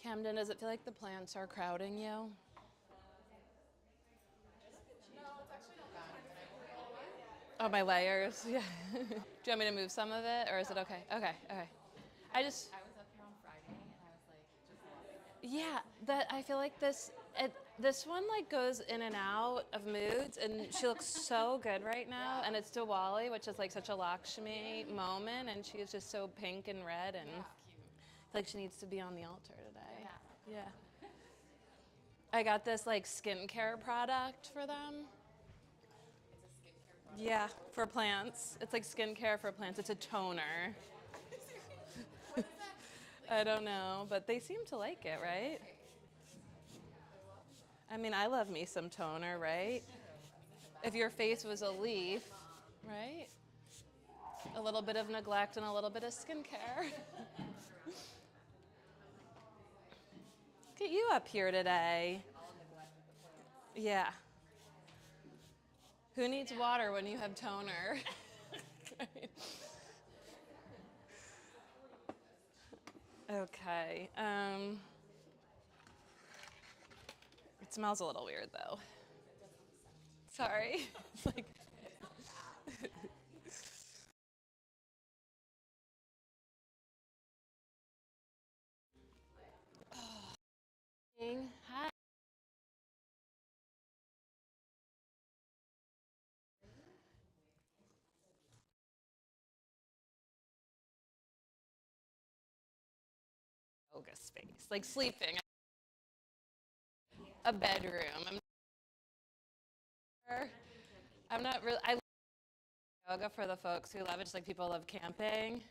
Camden, does it feel like the plants are crowding you? Oh, my layers. Yeah. Do you want me to move some of it, or is it okay? Okay, okay. I just, I was up here on Friday and I was like, just loving it. yeah, that I feel like this one like goes in and out of moods, and she looks so good right now. And it's Diwali, which is like such a Lakshmi moment, and she is just so pink and red, and Yeah, I cute. feel like she needs to be on the altar today. Yeah. Yeah. I got this like skincare product for them. It's a skincare product. Yeah, for plants. It's like skincare for plants. It's a toner. What does that mean? I don't know, but they seem to like it, right? Okay. I love that. I mean, I love me some toner, right? Too. I think the If best your one face was a is leaf, lip balm. right? A little bit of neglect and a little bit of skincare. Get you up here today. All neglect with the plants. Yeah. Who needs water when you have toner? Okay. It smells a little weird though. It does have a scent. Sorry. It's like It's not bad. hi. Yoga space, like sleeping, a bedroom. I'm not really. I love yoga for the folks who love it, just like people love camping.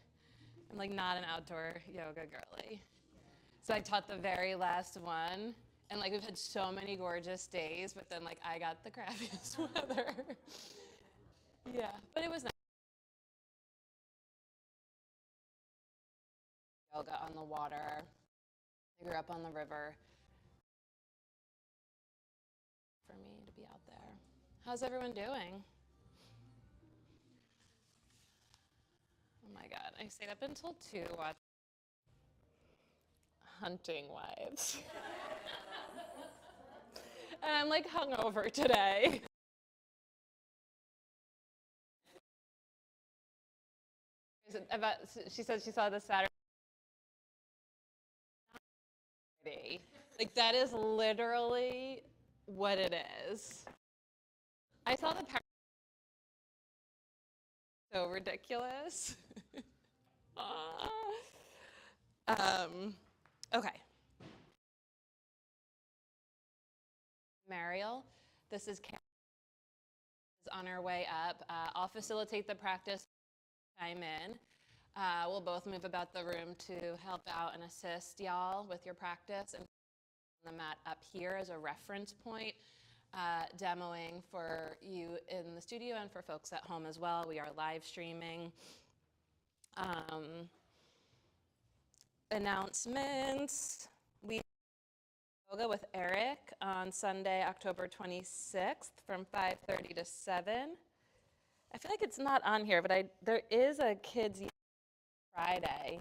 I'm like not an outdoor yoga girly. So I taught the very last one, and like we've had so many gorgeous days, but then like I got the crappiest weather. Yeah, but it was nice. Yoga on the water. I grew up on the river. For me to be out there. How's everyone doing? Oh my god, I stayed up until 2 watching Hunting Wives. And I'm like hungover today. She said she saw the Saturday. Like that is literally what it is. I saw the so ridiculous. Okay. Mariel, this is Karen is on her way up. I'll facilitate the practice, chime in. We'll both move about the room to help out and assist y'all with your practice, and the mat up here as a reference point, demoing for you in the studio and for folks at home as well. We are live streaming. Announcements. We yoga with Eric on Sunday, October 26th from 5:30 to 7. I feel like it's not on here, but there is a kids Friday.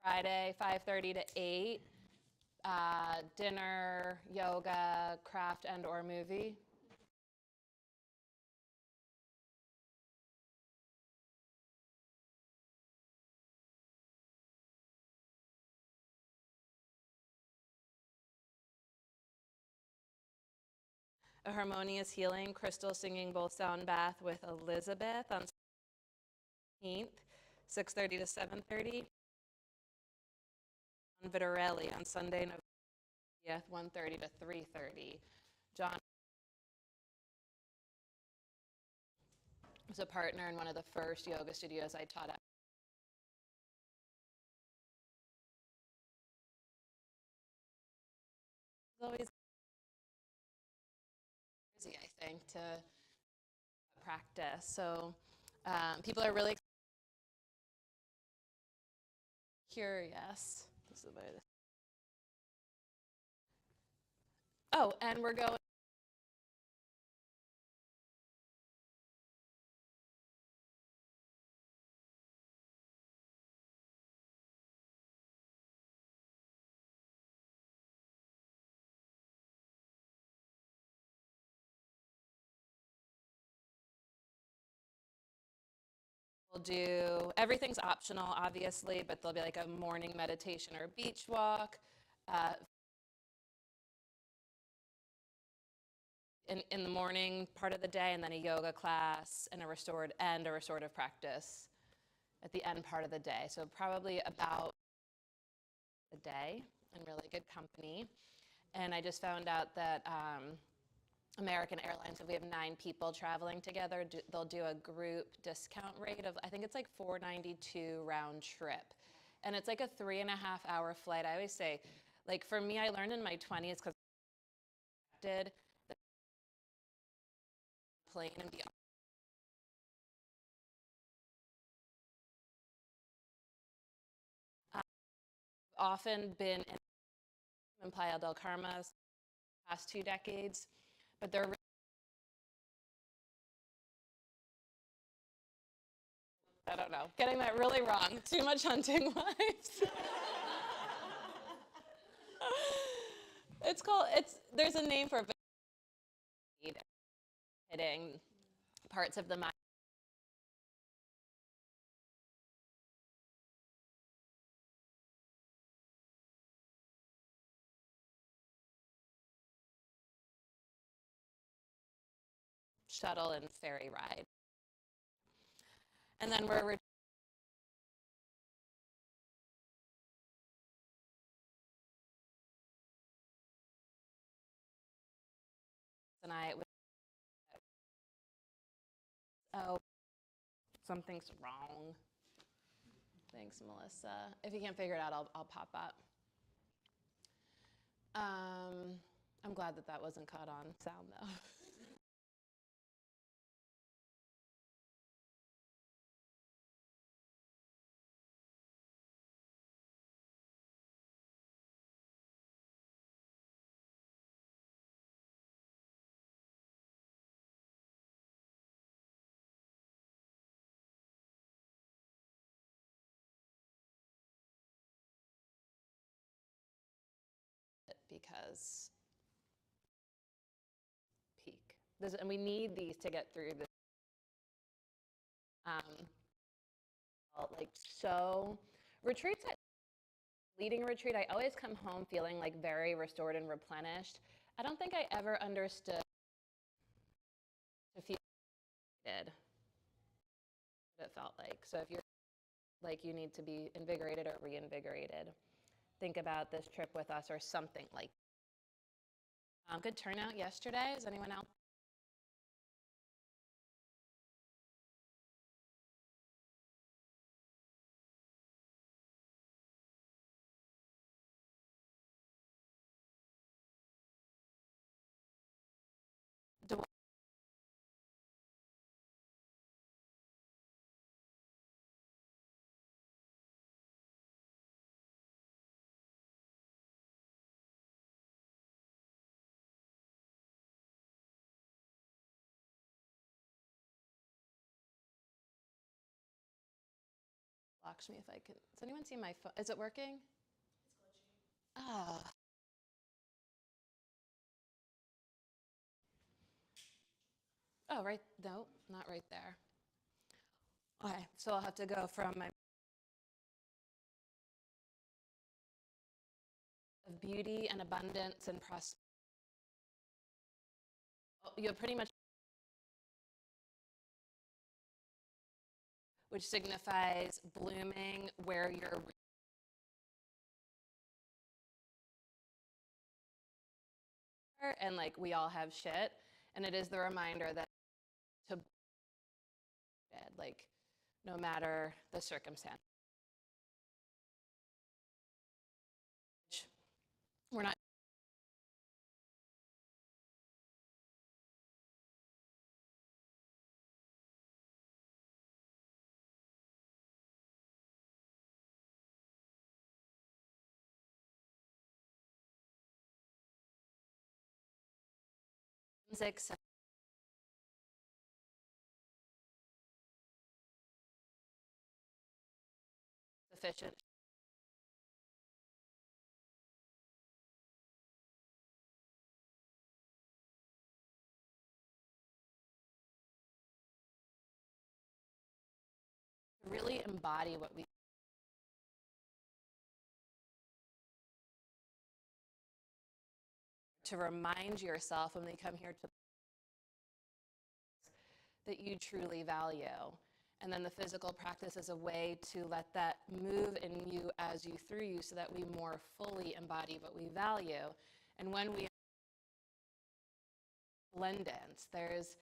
Friday, 5:30 to 8. Dinner, yoga, craft, and or movie. A harmonious healing, crystal singing bowl sound bath with Elizabeth on 17th, 6:30 to 7:30. Vitarelli on Sunday, November 30th, 1:30 to 3:30. John was a partner in one of the first yoga studios I taught at. It's always busy, I think, to practice. So people are really curious. This is oh, and we're going do, everything's optional, obviously, but there'll be like a morning meditation or beach walk. Uh, in the morning part of the day, and then a yoga class and a restorative practice at the end part of the day. So probably about a day in really good company. And I just found out that American Airlines, if we have 9 people traveling together, they'll do a group discount rate of, I think it's like $492 round trip. And it's like a 3.5-hour flight. I always say, like for me, I learned in my 20s because I did the plane and be often been in Playa del Carmen the past 2 decades, but they're, I don't know, getting that really wrong. Too much hunting wives. There's a name for it, hitting parts of the mind. Shuttle and ferry ride. And then we're tonight with, oh, something's wrong. Thanks, Melissa. If you can't figure it out, I'll pop up. I'm glad that wasn't caught on sound though. Because peak. And we need these to get through this. Like so, retreats, leading a retreat, I always come home feeling like very restored and replenished. I don't think I ever understood to feel did what it felt like. So if you're like you need to be invigorated or reinvigorated, think about this trip with us or something like. Good turnout yesterday. Is anyone else? Watch me if I can. Does anyone see my phone? Is it working? It's glitchy. Ah. Oh, right. No, not right there. Okay, so I'll have to go from my of beauty and abundance and prosperity. You have pretty much, which signifies blooming where you're, and like we all have shit, and it is the reminder that to like no matter the circumstance. We're not six sufficient. embody what we to remind yourself when they come here to that you truly value. And then the physical practice is a way to let that move in you as you through you so that we more fully embody what we value. And when we blendance, there's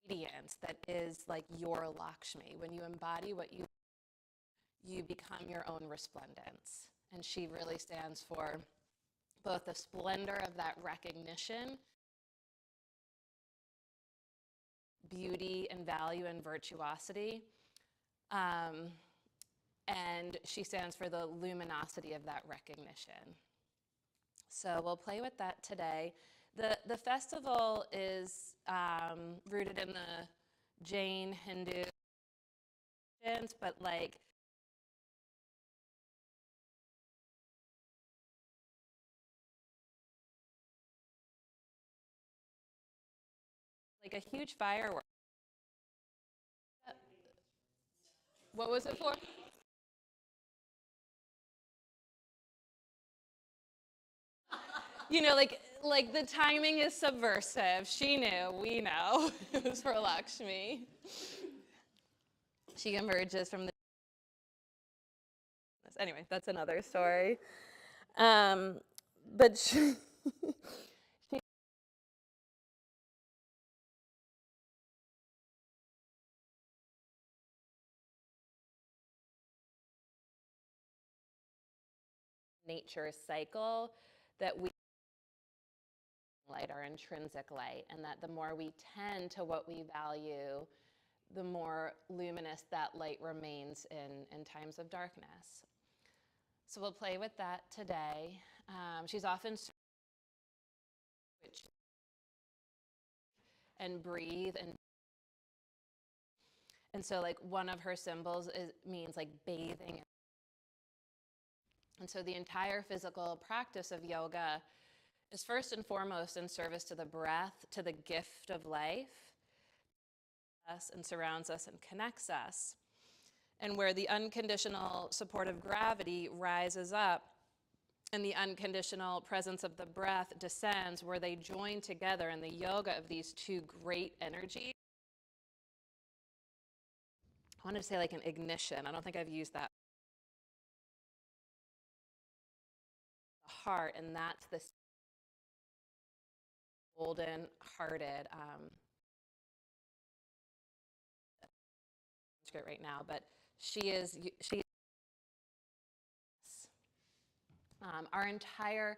radiance that is like your Lakshmi. When you embody what you become your own resplendence. And she really stands for both the splendor of that recognition, beauty and value and virtuosity, and she stands for the luminosity of that recognition. So we'll play with that today. The festival is rooted in the Jain Hindu, but like a huge firework. What was it for? You know, like the timing is subversive. She knew, we know. It was for Lakshmi. She emerges from the. Anyway, that's another story. But she nature's cycle that we light, our intrinsic light, and that the more we tend to what we value, the more luminous that light remains in times of darkness. So we'll play with that today. She's often and breathe and so like one of her symbols means like bathing. And so the entire physical practice of yoga is first and foremost in service to the breath, to the gift of life, us and surrounds us and connects us. And where the unconditional support of gravity rises up and the unconditional presence of the breath descends, where they join together in the yoga of these two great energies. I wanted to say like an ignition. I don't think I've used that. Heart, and that's this golden hearted right now, but she our entire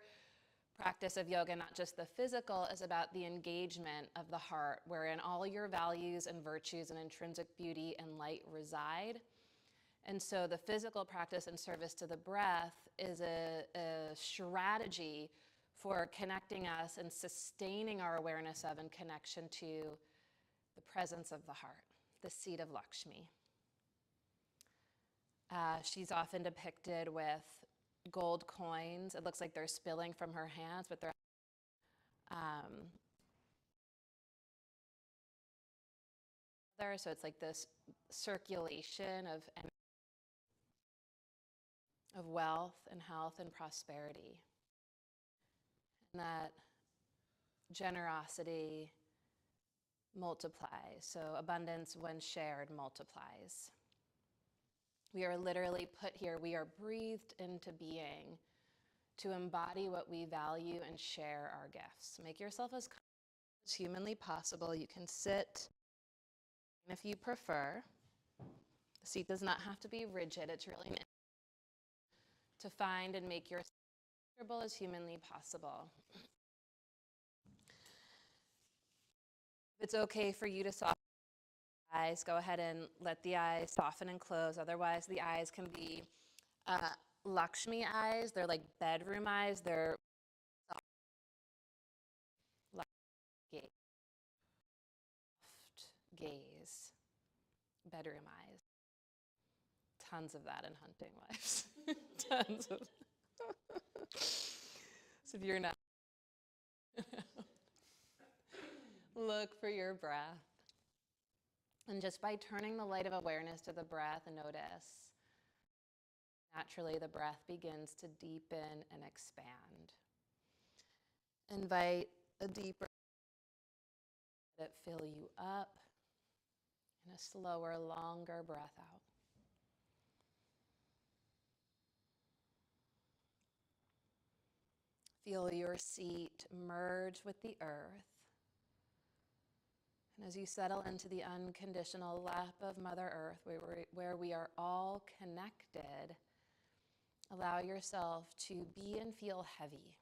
practice of yoga, not just the physical, is about the engagement of the heart, wherein all your values and virtues and intrinsic beauty and light reside. And so the physical practice in service to the breath is a strategy for connecting us and sustaining our awareness of and connection to the presence of the heart, the seat of Lakshmi. She's often depicted with gold coins. It looks like they're spilling from her hands, but they're so it's like this circulation of wealth and health and prosperity. And that generosity multiplies. So abundance, when shared, multiplies. We are literally put here, we are breathed into being to embody what we value and share our gifts. Make yourself as comfortable as humanly possible. You can sit if you prefer. The seat does not have to be rigid. It's really meant to find and make yourself as comfortable as humanly possible. If it's okay for you to soften the eyes, go ahead and let the eyes soften and close. Otherwise, the eyes can be Lakshmi eyes. They're like bedroom eyes. They're soft gaze, bedroom eyes. Tons of that in Hunting Wives. Tons of. So if you're not, look for your breath. And just by turning the light of awareness to the breath, notice naturally the breath begins to deepen and expand. Invite a deeper, let it fill you up, and a slower, longer breath out. Feel your seat merge with the earth. And as you settle into the unconditional lap of Mother Earth, where we are all connected, allow yourself to be and feel heavy.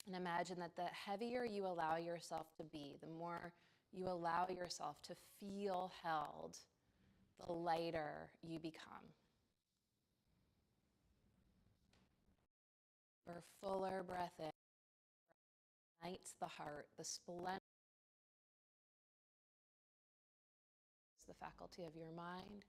And imagine that the heavier you allow yourself to be, the more you allow yourself to feel held, the lighter you become. For fuller breath in, ignites the heart, the splendor, the faculty of your mind.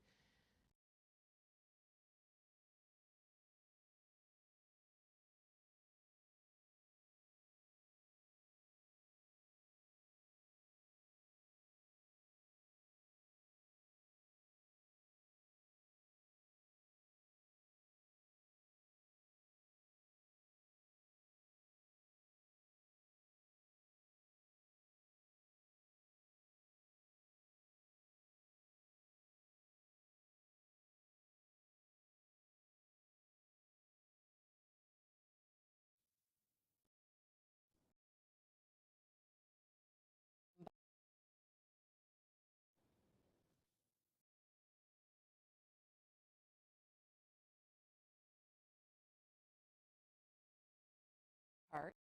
Heart.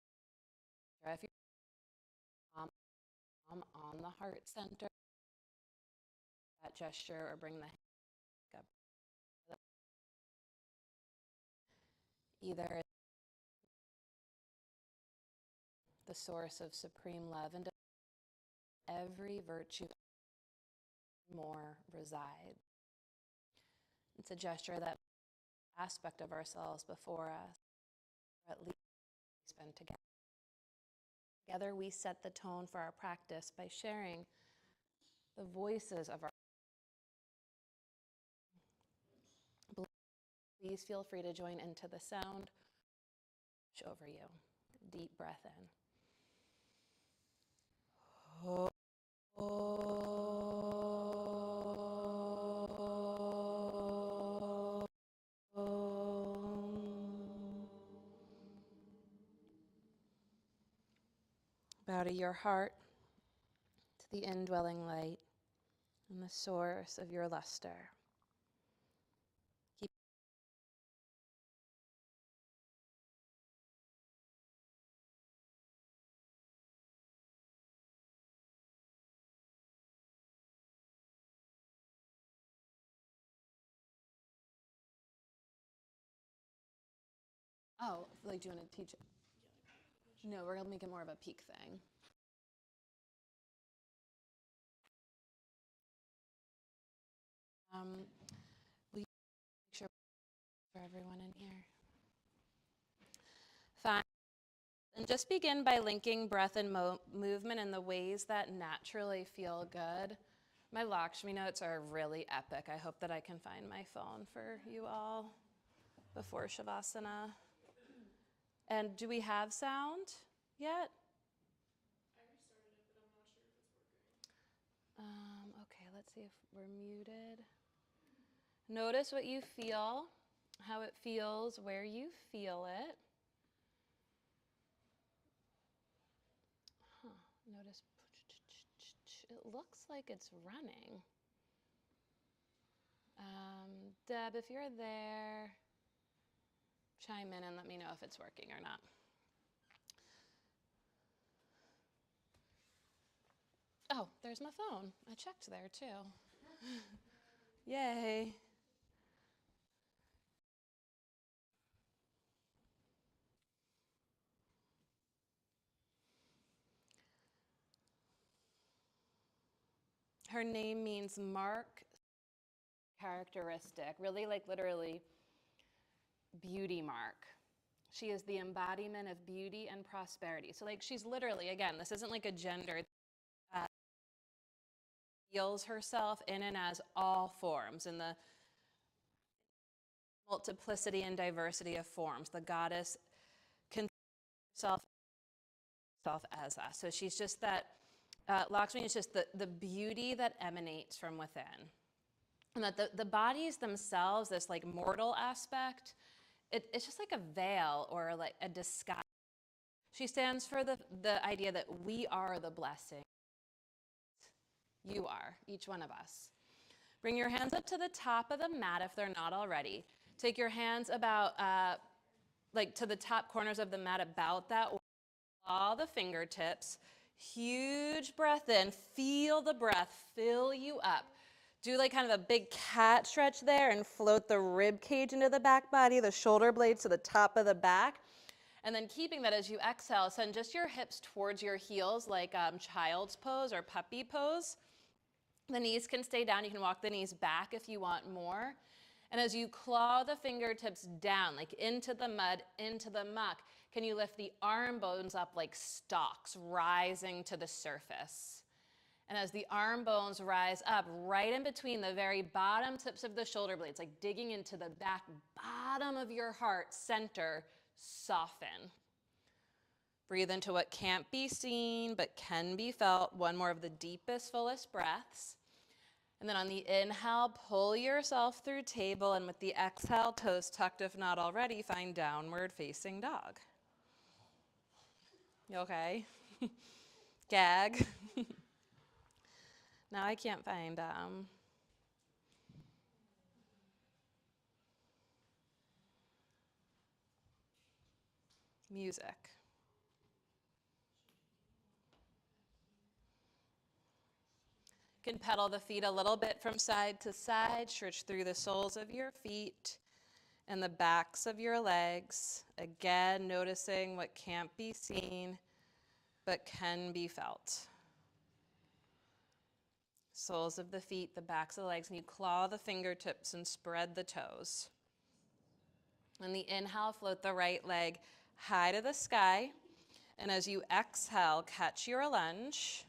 If you're on the heart center, that gesture, or bring the hand up. Either the source of supreme love and every virtue more resides. It's a gesture that aspect of ourselves before us, or at least we spend together. Together we set the tone for our practice by sharing the voices of our. Please feel free to join into the sound over you. Deep breath in. Oh. Bow to your heart, to the indwelling light and the source of your luster. Keep Oh, like, do you want to teach it? No, we're going to make it more of a peak thing. Will you make sure for everyone in here? Fine. And just begin by linking breath and movement in the ways that naturally feel good. My Lakshmi notes are really epic. I hope that I can find my phone for you all before Shavasana. And do we have sound yet? I restarted it, but I'm not sure if it's working. Okay, let's see if we're muted. Notice what you feel, how it feels, where you feel it. Notice, it looks like it's running. Deb, if you're there, chime in and let me know if it's working or not. Oh, there's my phone. I checked there too. Yay. Her name means mark, characteristic, really like literally beauty mark. She is the embodiment of beauty and prosperity. So like she's literally, again, this isn't like a gender, feels herself in and as all forms, in the multiplicity and diversity of forms. The goddess can herself as us. So she's just that, Lakshmi is just the beauty that emanates from within. And that the bodies themselves, this like mortal aspect, it's just like a veil or like a disguise. She stands for the idea that we are the blessing. You are, each one of us. Bring your hands up to the top of the mat if they're not already. Take your hands about, like to the top corners of the mat, about that way. All the fingertips. Huge breath in. Feel the breath fill you up. Do like kind of a big cat stretch there and float the rib cage into the back body, the shoulder blades to the top of the back. And then keeping that as you exhale, send just your hips towards your heels like child's pose or puppy pose. The knees can stay down. You can walk the knees back if you want more. And as you claw the fingertips down, like into the mud, into the muck, can you lift the arm bones up like stalks, rising to the surface? And as the arm bones rise up, right in between the very bottom tips of the shoulder blades, like digging into the back bottom of your heart center, soften. Breathe into what can't be seen but can be felt. One more of the deepest, fullest breaths. And then on the inhale, pull yourself through table, and with the exhale, toes tucked if not already, find downward facing dog. You okay? Gag. Now I can't find music. You can pedal the feet a little bit from side to side, stretch through the soles of your feet and the backs of your legs. Again, noticing what can't be seen but can be felt. Soles of the feet, the backs of the legs, and you claw the fingertips and spread the toes. On the inhale, float the right leg high to the sky. And as you exhale, catch your lunge.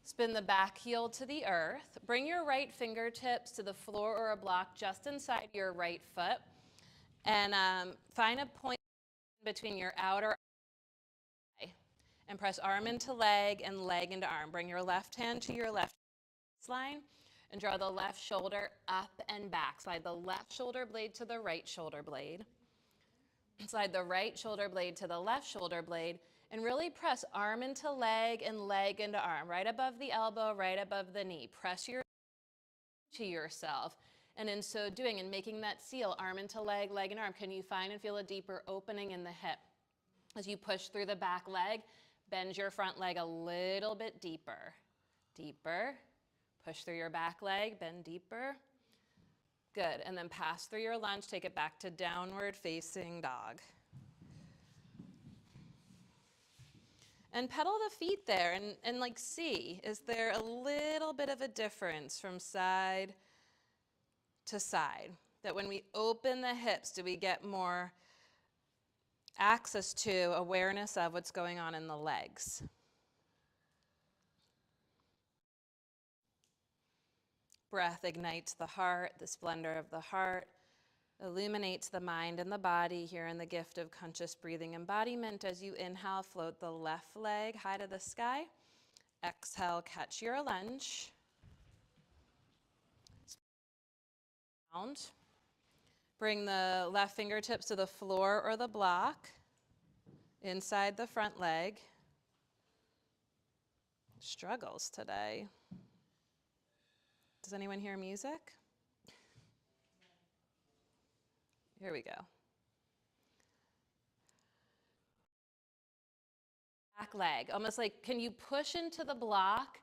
Spin the back heel to the earth. Bring your right fingertips to the floor or a block just inside your right foot. And find a point between your outer eye. And press arm into leg and leg into arm. Bring your left hand to your left line and draw the left shoulder up and back. Slide the left shoulder blade to the right shoulder blade. Slide the right shoulder blade to the left shoulder blade. And really press arm into leg and leg into arm, right above the elbow, right above the knee. Press your to yourself. And in so doing and making that seal, arm into leg, leg and arm, can you find and feel a deeper opening in the hip? As you push through the back leg, bend your front leg a little bit deeper. Deeper. Push through your back leg, bend deeper. Good. And then pass through your lunge, take it back to downward facing dog. And pedal the feet there and like see, is there a little bit of a difference from side to side? That when we open the hips, do we get more access to awareness of what's going on in the legs? Breath ignites the heart, the splendor of the heart, illuminates the mind and the body here in the gift of conscious breathing embodiment. As you inhale, float the left leg high to the sky. Exhale, catch your lunge. Bring the left fingertips to the floor or the block, inside the front leg. Struggles today. Does anyone hear music? Here we go. Back leg, almost like, can you push into the block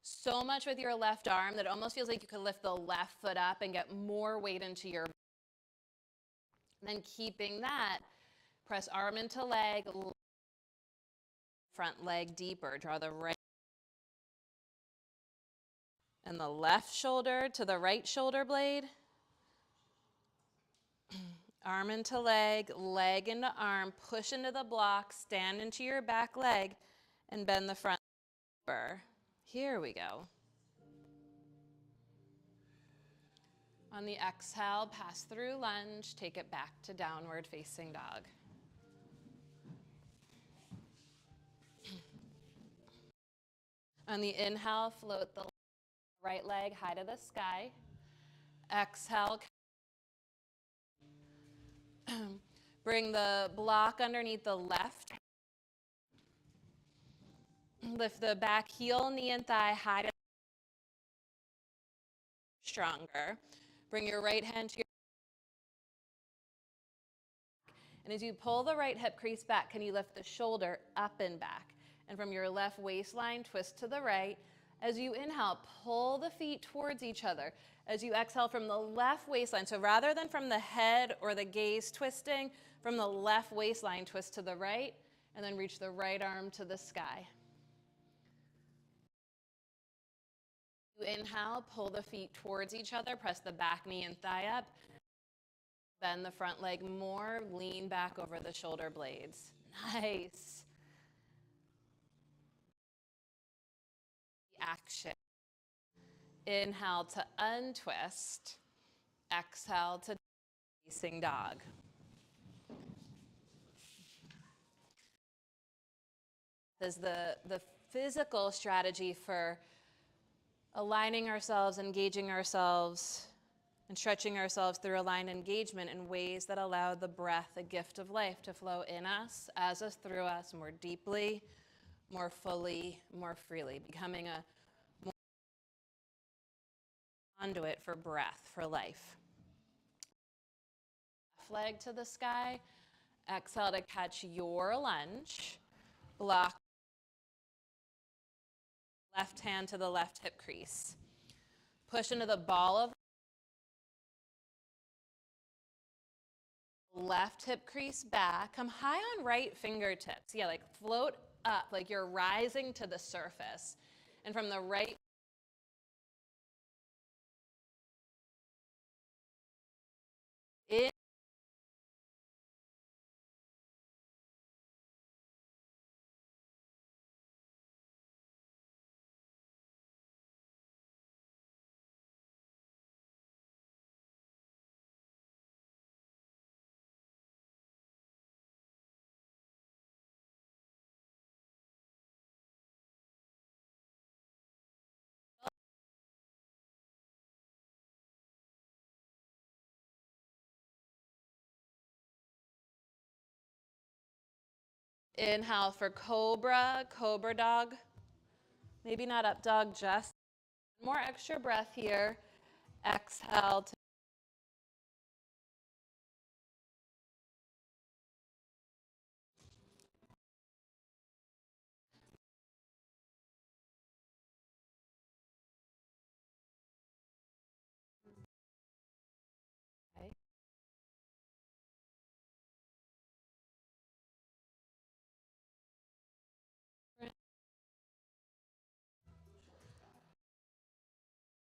so much with your left arm that it almost feels like you could lift the left foot up and get more weight into your. Then keeping that, press arm into leg, front leg deeper. Draw the right and the left shoulder to the right shoulder blade. Arm into leg, leg into arm, push into the block, stand into your back leg, and bend the front. Here we go. On the exhale, pass through lunge, take it back to downward facing dog. On the inhale, float the right leg high to the sky. Exhale, bring the block underneath the left. Lift the back heel, knee, and thigh high to stronger. Bring your right hand to your and as you pull the right hip crease back, can you lift the shoulder up and back? And from your left waistline, twist to the right. As you inhale, pull the feet towards each other. As you exhale from the left waistline, so rather than from the head or the gaze twisting, from the left waistline, twist to the right, and then reach the right arm to the sky. You inhale, pull the feet towards each other, press the back knee and thigh up. Bend the front leg more, lean back over the shoulder blades. Nice. Action. Inhale to untwist. Exhale to facing dog. This is the physical strategy for aligning ourselves, engaging ourselves, and stretching ourselves through aligned engagement in ways that allow the breath, the gift of life, to flow in us, as us, through us, more deeply, more fully, more freely, becoming a more conduit for breath, for life. Left leg to the sky. Exhale to catch your lunge. Block. Left hand to the left hip crease. Push into the ball of left hip crease back. Come high on right fingertips. Yeah, like float up, like you're rising to the surface. And from the right, in. Inhale for cobra, cobra dog. Maybe not up dog, just more extra breath here. Exhale to okay.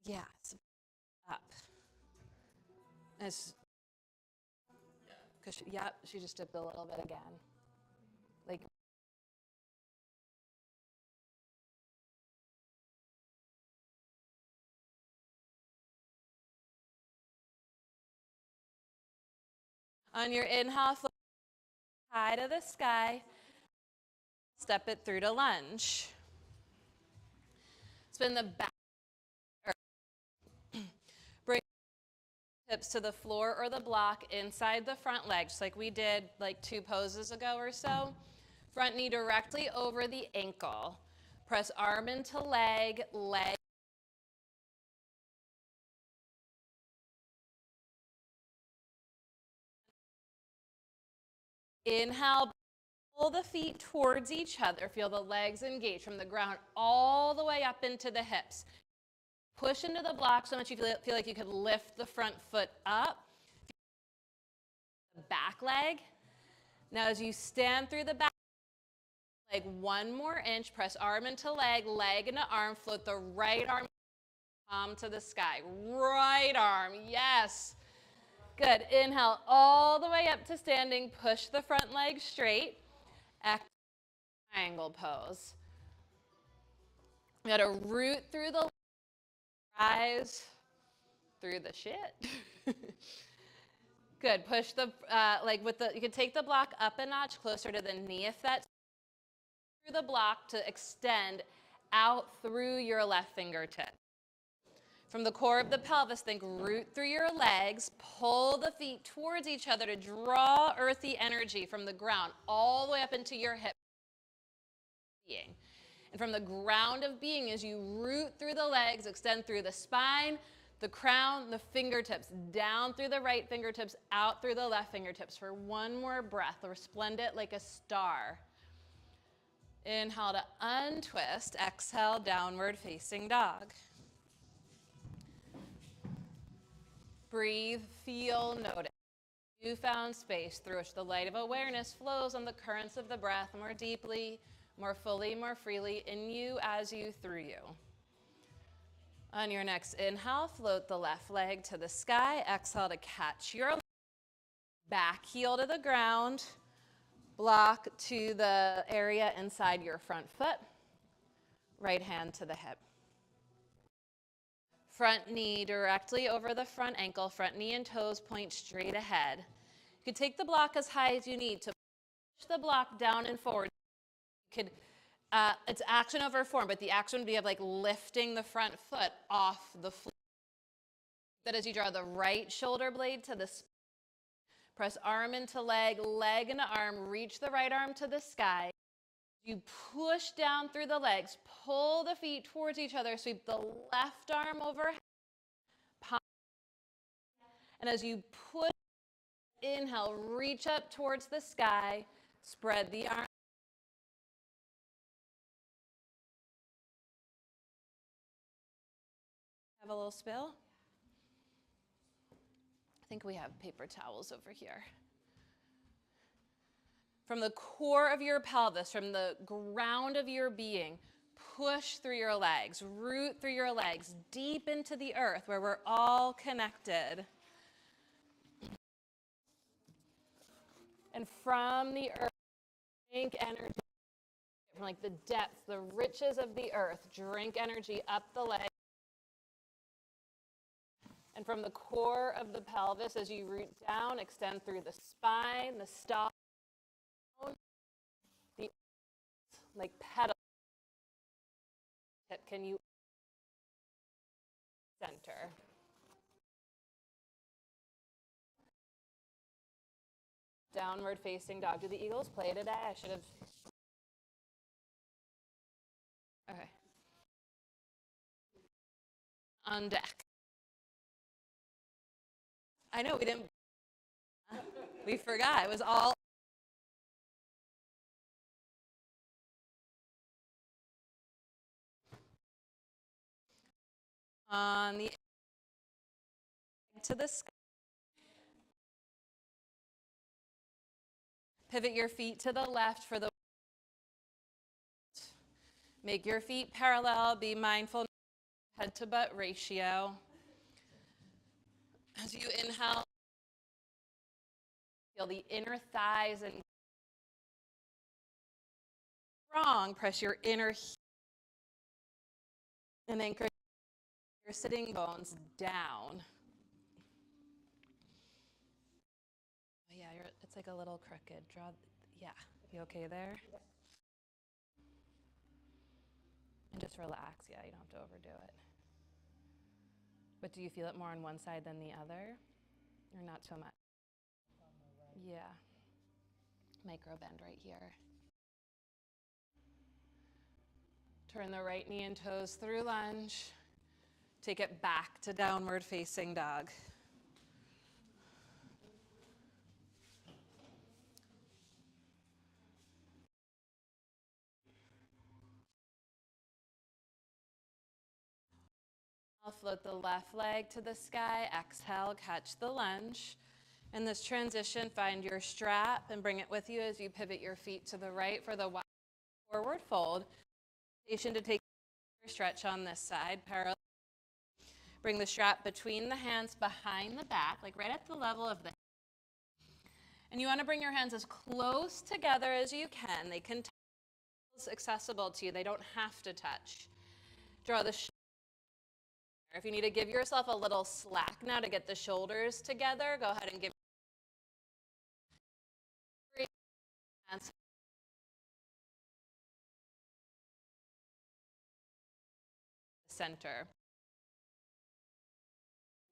Yes, up. As, yep, she just dipped a little bit again. Like, on your inhale, float high to the sky. Step it through to lunge. Spin the back. Bring hips to the floor or the block inside the front leg, just like we did like 2 poses ago or so. Front knee directly over the ankle. Press arm into leg, leg. Inhale, pull the feet towards each other. Feel the legs engage from the ground all the way up into the hips. Push into the block so much you feel like you could lift the front foot up. The back leg. Now as you stand through the back leg 1 more inch, press arm into leg, leg into arm, float the right arm palm to the sky. Right arm, yes. Good. Inhale all the way up to standing. Push the front leg straight. Triangle pose. We got to root through the rise. through the shit. Good. Push the, you can take the block up a notch closer to the knee if that's through the block to extend out through your left fingertip. From the core of the pelvis, think root through your legs, pull the feet towards each other to draw earthy energy from the ground all the way up into your hip being. And from the ground of being, as you root through the legs, extend through the spine, the crown, the fingertips, down through the right fingertips, out through the left fingertips for one more breath, resplendent like a star. Inhale to untwist, exhale, downward facing dog. Breathe, feel, notice. You found space through which the light of awareness flows on the currents of the breath more deeply, more fully, more freely in you, as you, through you. On your next inhale, float the left leg to the sky. Exhale to catch your back heel to the ground. Block to the area inside your front foot. Right hand to the hip. Front knee directly over the front ankle. Front knee and toes point straight ahead. You could take the block as high as you need to push the block down and forward. You could, it's action over form, but the action would be of like lifting the front foot off the floor. That as you draw the right shoulder blade to the spine, press arm into leg, leg into arm, reach the right arm to the sky. You push down through the legs, pull the feet towards each other, sweep the left arm overhead. And as you push, inhale, reach up towards the sky, spread the arm. Have a little spill? I think we have paper towels over here. From the core of your pelvis, from the ground of your being, push through your legs, root through your legs, deep into the earth where we're all connected. And from the earth, drink energy from like the depths, the riches of the earth, drink energy up the leg. And from the core of the pelvis, as you root down, extend through the spine, the stop, the like pedal. Can you center? Downward facing dog. Do the Eagles play today? I should have. Okay. On deck. I know we didn't. We forgot. It was all. On the to the sky. Pivot your feet to the left for the. Make your feet parallel. Be mindful. Head to butt ratio. As you inhale, feel the inner thighs and strong. Press your inner heel and anchor your sitting bones down. Oh yeah, it's like a little crooked. Yeah, you okay there? And just relax. Yeah, you don't have to overdo it. But do you feel it more on one side than the other? Or not so much? Yeah. Micro bend right here. Turn the right knee and toes through lunge. Take it back to downward facing dog. I'll float the left leg to the sky. Exhale, catch the lunge. In this transition, find your strap and bring it with you as you pivot your feet to the right for the wide forward fold. To take your stretch on this side, parallel. Bring the strap between the hands behind the back, like right at the level of the hip. And you want to bring your hands as close together as you can. They can touch, accessible to you. They don't have to touch. Draw the If you need to give yourself a little slack now to get the shoulders together, go ahead and give hands. Center.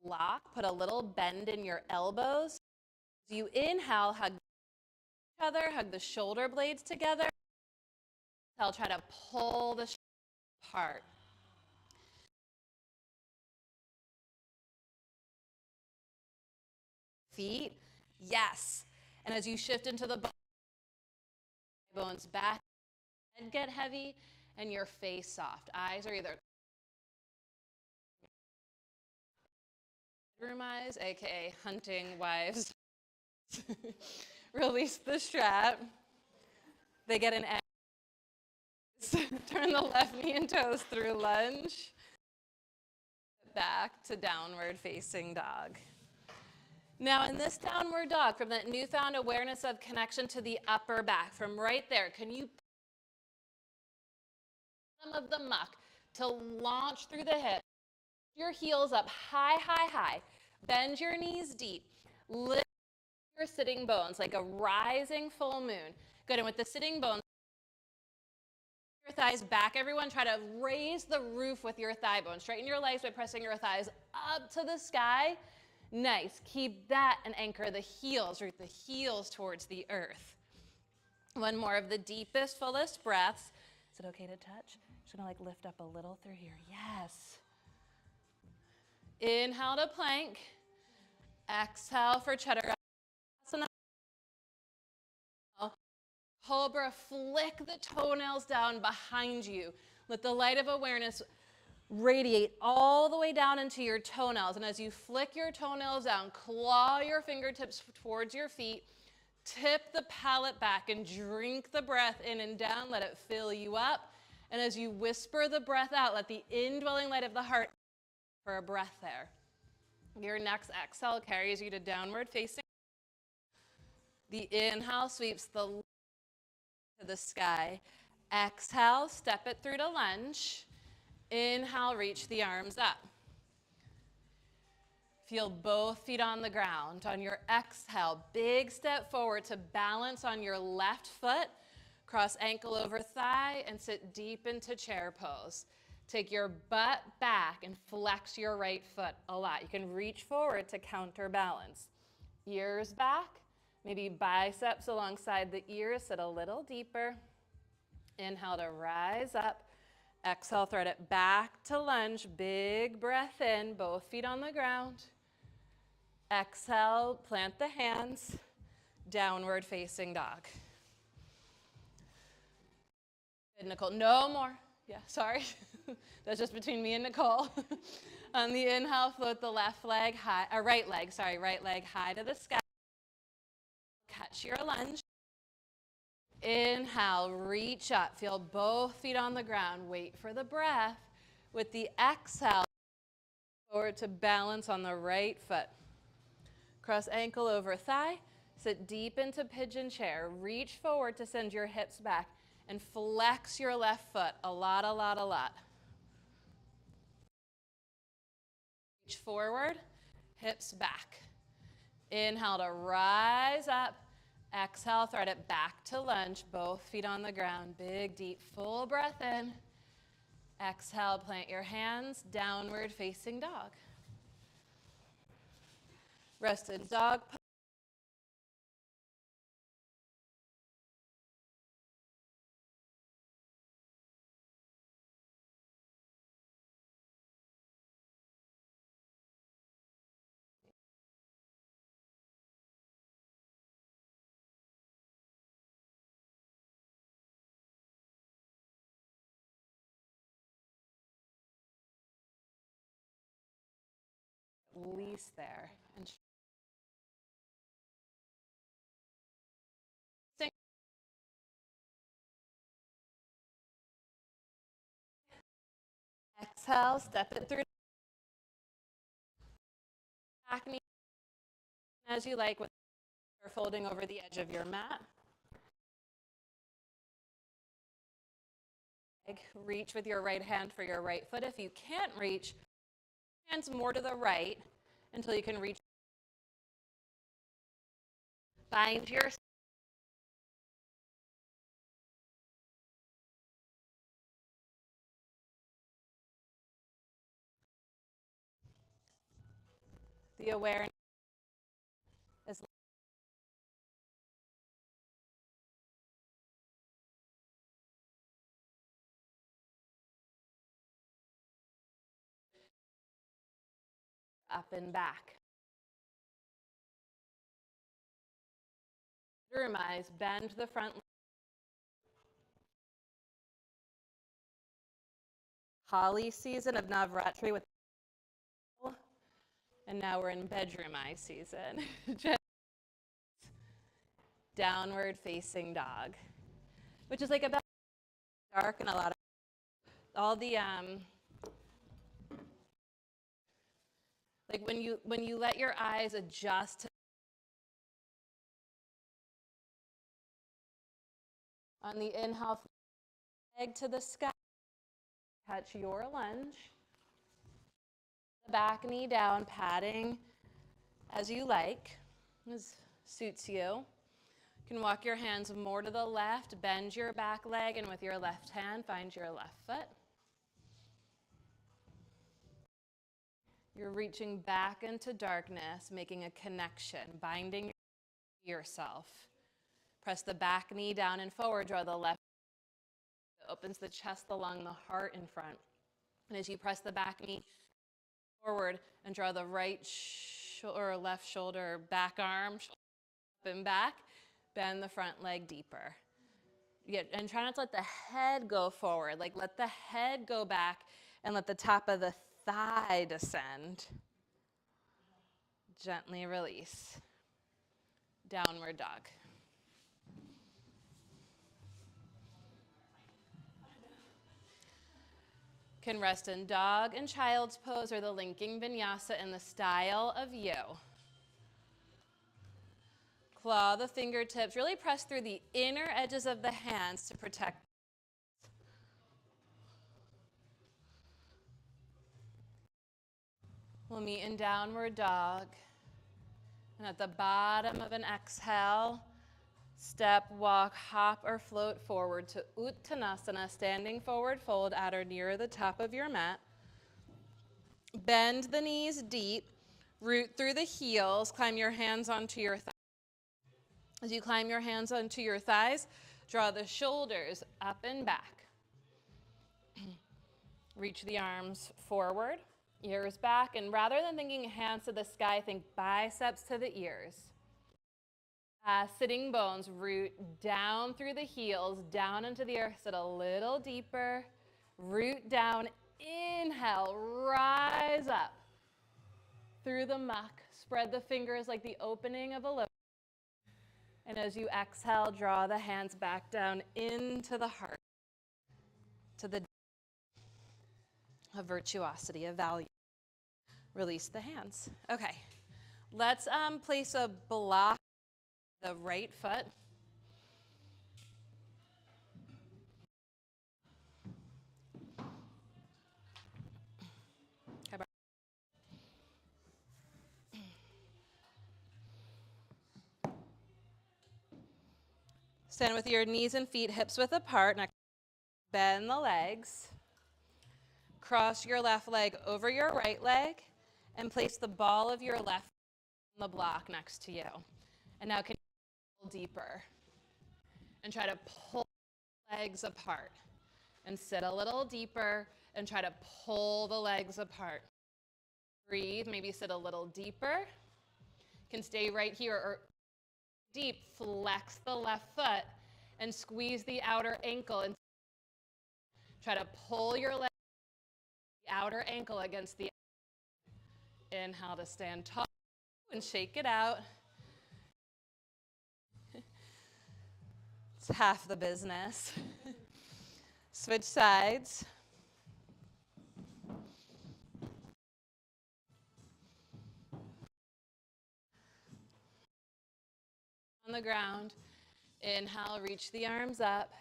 Lock, put a little bend in your elbows. As you inhale, hug each other, hug the shoulder blades together. I'll try to pull the apart. Feet, yes. And as you shift into the bones back, head get heavy, and your face soft. Eyes are either bedroom eyes, aka hunting wives. Release the strap. They get an X. Turn the left knee and toes through lunge. Back to downward facing dog. Now in this downward dog, from that newfound awareness of connection to the upper back, from right there, can you some of the muck to launch through the hip, your heels up high, high, high, bend your knees deep, lift your sitting bones like a rising full moon. Good, and with the sitting bones, your thighs back, everyone, try to raise the roof with your thigh bones. Straighten your legs by pressing your thighs up to the sky. Nice, keep that and anchor the heels, root the heels towards the earth. One more of the deepest, fullest breaths. Is it okay to touch? Just gonna like lift up a little through here, yes. Inhale to plank, exhale for chaturanga. Cobra, flick the toenails down behind you. Let the light of awareness radiate all the way down into your toenails. And as you flick your toenails down, claw your fingertips towards your feet, tip the palate back and drink the breath in and down. Let it fill you up. And as you whisper the breath out, let the indwelling light of the heart for a breath there. Your next exhale carries you to downward facing. The inhale sweeps the left to the sky. Exhale, step it through to lunge. Inhale, reach the arms up. Feel both feet on the ground. On your exhale, big step forward to balance on your left foot. Cross ankle over thigh and sit deep into chair pose. Take your butt back and flex your right foot a lot. You can reach forward to counterbalance. Ears back, maybe biceps alongside the ears, sit a little deeper. Inhale to rise up. Exhale, thread it back to lunge. Big breath in, both feet on the ground. Exhale, plant the hands. Downward facing dog. Good, Nicole. No more. Yeah, sorry. That's just between me and Nicole. On the inhale, float the left leg high, right leg high to the sky. Catch your lunge. Inhale, reach up. Feel both feet on the ground. Wait for the breath. With the exhale, forward to balance on the right foot. Cross ankle over thigh. Sit deep into pigeon chair. Reach forward to send your hips back and flex your left foot. A lot, a lot, a lot. Reach forward, hips back. Inhale to rise up. Exhale, thread it back to lunge, both feet on the ground. Big, deep, full breath in. Exhale, plant your hands, downward facing dog. Rested dog pose. Release there. And exhale, step it through. Back knee as you like, with folding over the edge of your mat. Reach with your right hand for your right foot. If you can't reach, hands more to the right until you can reach. Find your the awareness is up and back. Eyes, bend the front. Holly season of Navratri with, and now we're in bedroom eye season. Downward facing dog, which is like about dark and a lot of all the like when you let your eyes adjust to on the inhale, leg to the sky, catch your lunge. The back knee down, patting as you like, as suits you. You can walk your hands more to the left, bend your back leg, and with your left hand, find your left foot. You're reaching back into darkness, making a connection, binding yourself. Press the back knee down and forward, draw the left. It opens the chest along the heart in front. And as you press the back knee forward and draw the right or left shoulder, back arm, up and back, bend the front leg deeper. And try not to let the head go forward. Like let the head go back and let the top of the thigh descend. Gently release. Downward dog. Can rest in dog and child's pose or the linking vinyasa in the style of you. Claw the fingertips, really press through the inner edges of the hands to protect. We'll meet in downward dog. And at the bottom of an exhale, step, walk, hop, or float forward to Uttanasana, standing forward fold at or near the top of your mat. Bend the knees deep, root through the heels, climb your hands onto your thighs. As you climb your hands onto your thighs, draw the shoulders up and back. Reach the arms forward, ears back, and rather than thinking hands to the sky, think biceps to the ears. Sitting bones, root down through the heels, down into the earth, sit a little deeper, root down, inhale, rise up through the muck, spread the fingers like the opening of a lotus. And as you exhale, draw the hands back down into the heart, to the of virtuosity, of value. Release the hands. Okay, let's place a block on the right foot. Stand with your knees and feet hips width apart. Now bend the legs. Cross your left leg over your right leg and place the ball of your left on the block next to you. And now can you pull deeper and try to pull legs apart and sit a little deeper and try to pull the legs apart. Breathe, maybe sit a little deeper. Can stay right here or deep, flex the left foot and squeeze the outer ankle and try to pull your leg, the outer ankle against the inhale to stand tall and shake it out. It's half the business. Switch sides. On the ground. Inhale, reach the arms up.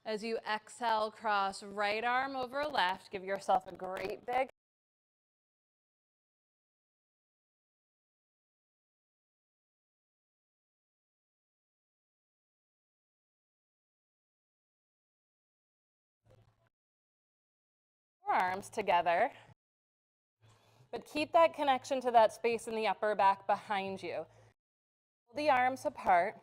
As you exhale, cross right arm over left. Give yourself a great big forearms together, but keep that connection to that space in the upper back behind you. Pull the arms apart,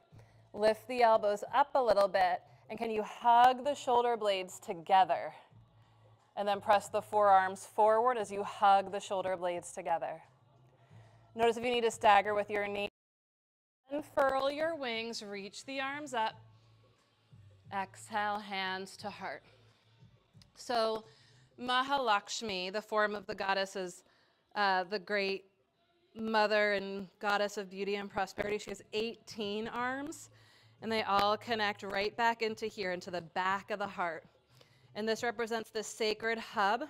lift the elbows up a little bit, and can you hug the shoulder blades together? And then press the forearms forward as you hug the shoulder blades together. Notice if you need to stagger with your knee. Unfurl your wings, reach the arms up. Exhale, hands to heart. So Mahalakshmi, the form of the goddess, is the great mother and goddess of beauty and prosperity. She has 18 arms, and they all connect right back into here, into the back of the heart. And this represents the sacred hub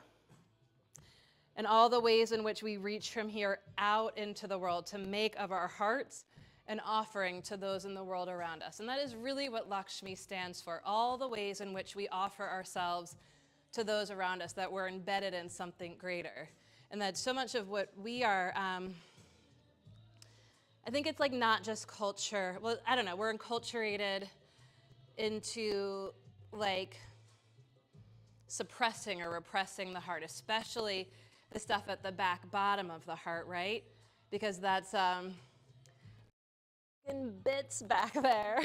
and all the ways in which we reach from here out into the world to make of our hearts an offering to those in the world around us. And that is really what Lakshmi stands for, all the ways in which we offer ourselves to those around us, that we're embedded in something greater. And that so much of what we are, I think it's like not just culture. Well, I don't know, we're enculturated into like suppressing or repressing the heart, especially the stuff at the back bottom of the heart, right? Because that's in bits back there.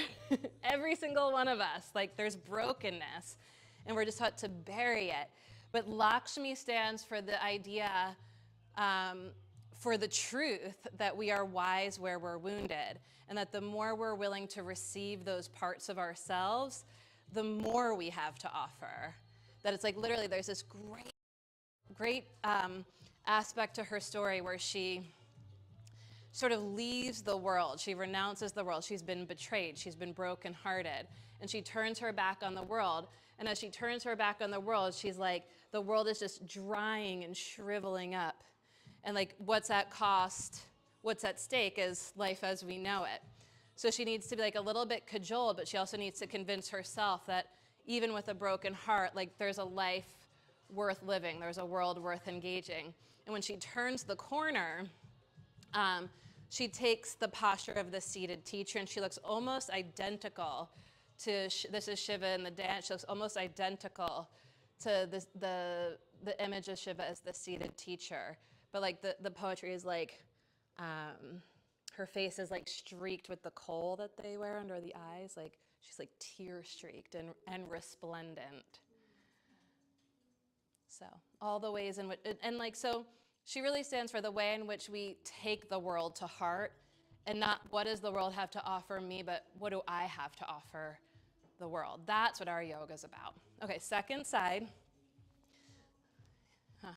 Every single one of us, like there's brokenness, and we're just taught to bury it. But Lakshmi stands for the idea, for the truth that we are wise where we're wounded, and that the more we're willing to receive those parts of ourselves, the more we have to offer. That it's like literally there's this great aspect to her story where she sort of leaves the world. She renounces the world. She's been betrayed. She's been brokenhearted. And she turns her back on the world. And as she turns her back on the world, she's like, the world is just drying and shriveling up. And like, what's at cost? What's at stake is life as we know it. So she needs to be like a little bit cajoled, but she also needs to convince herself that even with a broken heart, like there's a life worth living. There's a world worth engaging. And when she turns the corner, she takes the posture of the seated teacher, and she looks almost identical to, this is Shiva in the dance, she looks almost identical to the image of Shiva as the seated teacher. But like the poetry is like, her face is like streaked with the kohl that they wear under the eyes. Like she's like tear streaked and resplendent. So all the ways in which, and like, so she really stands for the way in which we take the world to heart, and not what does the world have to offer me, but what do I have to offer the world? That's what our yoga is about. Okay, second side. Huh.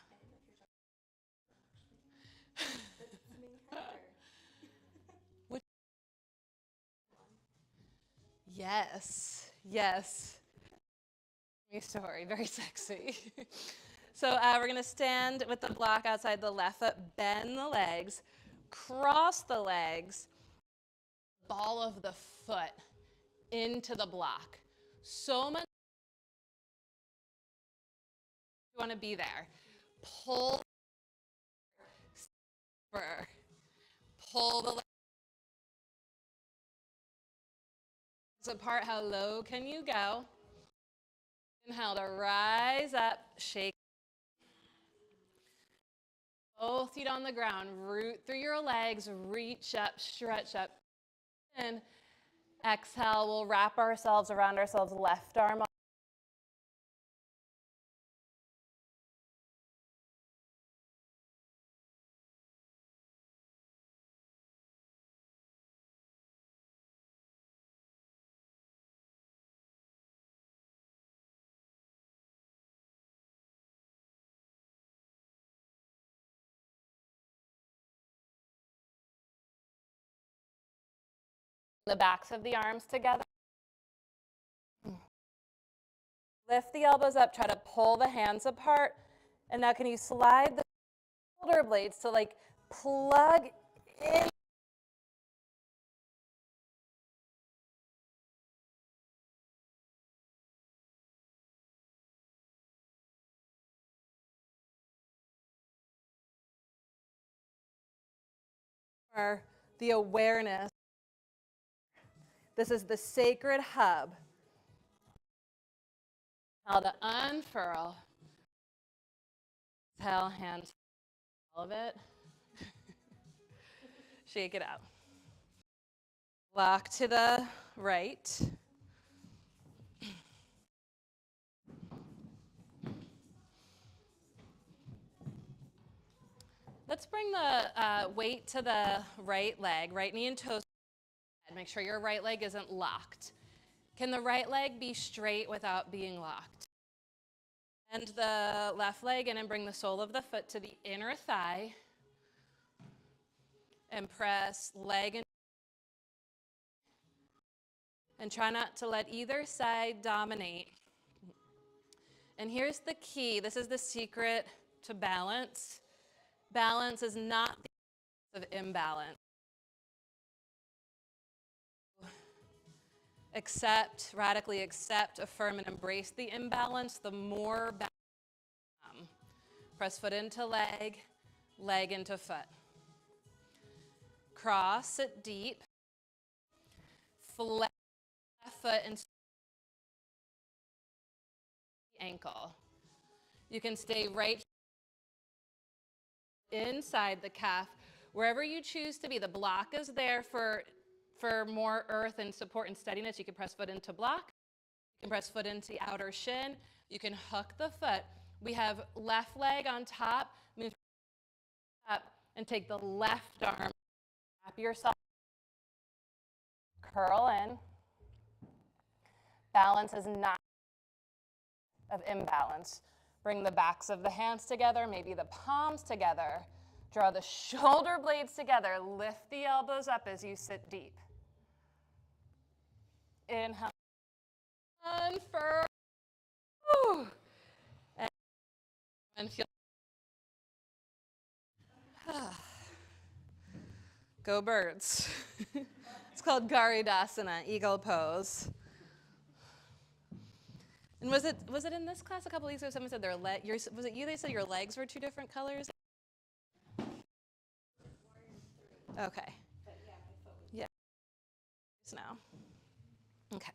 Yes, yes. Story, very sexy. So we're going to stand with the block outside the left foot, bend the legs, cross the legs, ball of the foot into the block. So much. You want to be there. Pull the legs apart. How low can you go? Inhale to rise up, shake. Both feet on the ground, root through your legs, reach up, stretch up. And exhale, we'll wrap ourselves around ourselves, left arm on. The backs of the arms together. Lift the elbows up, try to pull the hands apart. And now can you slide the shoulder blades to like plug in? For the awareness. This is the sacred hub. How to unfurl. Exhale, hands, all of it. Shake it out. Lock to the right. Let's bring the weight to the right leg, right knee and toes. Make sure your right leg isn't locked. Can the right leg be straight without being locked? Bend the left leg in and bring the sole of the foot to the inner thigh. And press leg and try not to let either side dominate. And here's the key. This is the secret to balance. Balance is not the opposite of imbalance. Accept, radically accept, affirm, and embrace the imbalance, the more balance you become. Press foot into leg, leg into foot. Cross, sit deep. Flex left foot and ankle. You can stay right inside the calf, wherever you choose to be. The block is there for more earth and support and steadiness. You can press foot into block. You can press foot into the outer shin. You can hook the foot. We have left leg on top. Move up and take the left arm. Wrap yourself. Curl in. Balance is not of imbalance. Bring the backs of the hands together, maybe the palms together. Draw the shoulder blades together. Lift the elbows up as you sit deep. Inhale. Unfurl. And feel. Go birds. It's called Garidasana, eagle pose. And was it in this class a couple weeks ago? Someone said was it you? They said your legs were two different colors. Okay. Yeah. Now. Okay.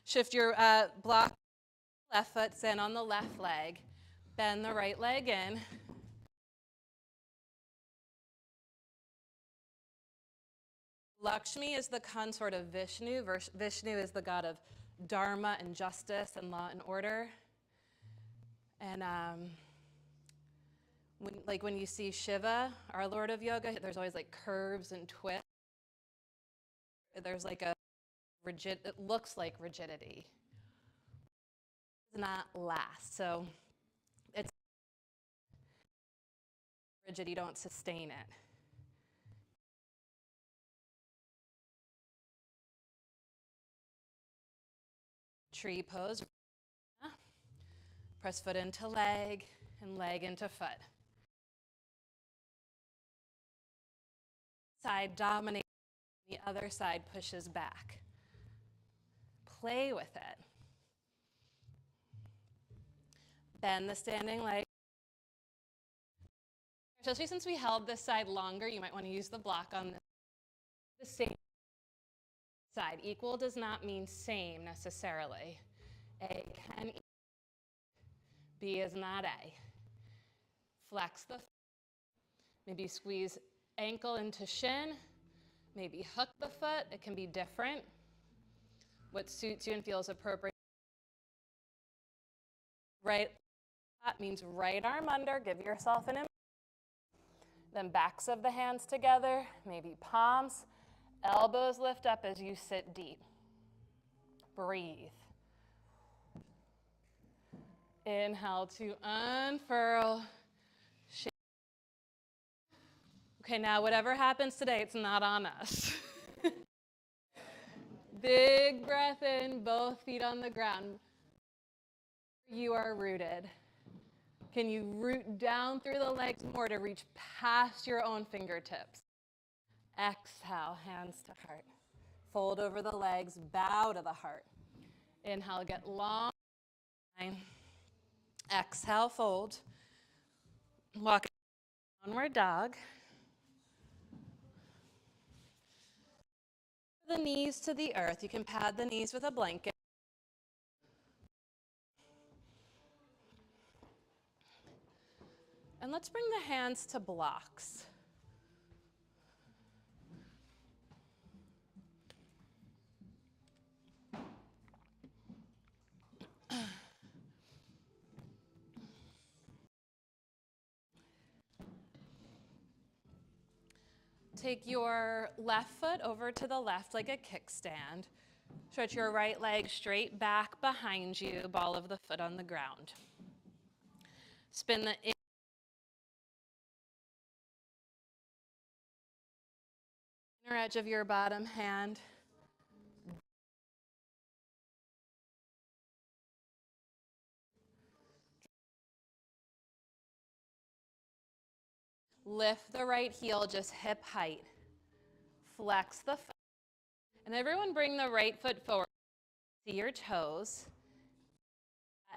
Shift your block left foot, stand on the left leg. Bend the right leg in. Lakshmi is the consort of Vishnu. Vishnu is the god of dharma and justice and law and order. And when you see Shiva, our Lord of Yoga, there's always like curves and twists. There's like it looks like rigidity. It does not last. So it's rigid, you don't sustain it. Tree pose. Press foot into leg and leg into foot. Side dominates, the other side pushes back. Play with it. Bend the standing leg. Especially since we held this side longer, you might want to use the block on the same side. Equal does not mean same necessarily. A can equal. B is not A. Flex the foot. Maybe squeeze ankle into shin. Maybe hook the foot. It can be different. What suits you and feels appropriate. Right, that means right arm under. Give yourself an impact. Then backs of the hands together, maybe palms. Elbows lift up as you sit deep. Breathe. Inhale to unfurl. Shake. Okay, now whatever happens today, it's not on us. Big breath in, both feet on the ground. You are rooted. Can you root down through the legs more to reach past your own fingertips? Exhale, hands to heart. Fold over the legs, bow to the heart. Inhale, get long. Exhale, fold. Walk downward dog. The knees to the earth. You can pad the knees with a blanket. And let's bring the hands to blocks. Take your left foot over to the left like a kickstand. Stretch your right leg straight back behind you, ball of the foot on the ground. Spin the inner edge of your bottom hand. Lift the right heel just hip height. Flex the foot. And everyone bring the right foot forward. See your toes.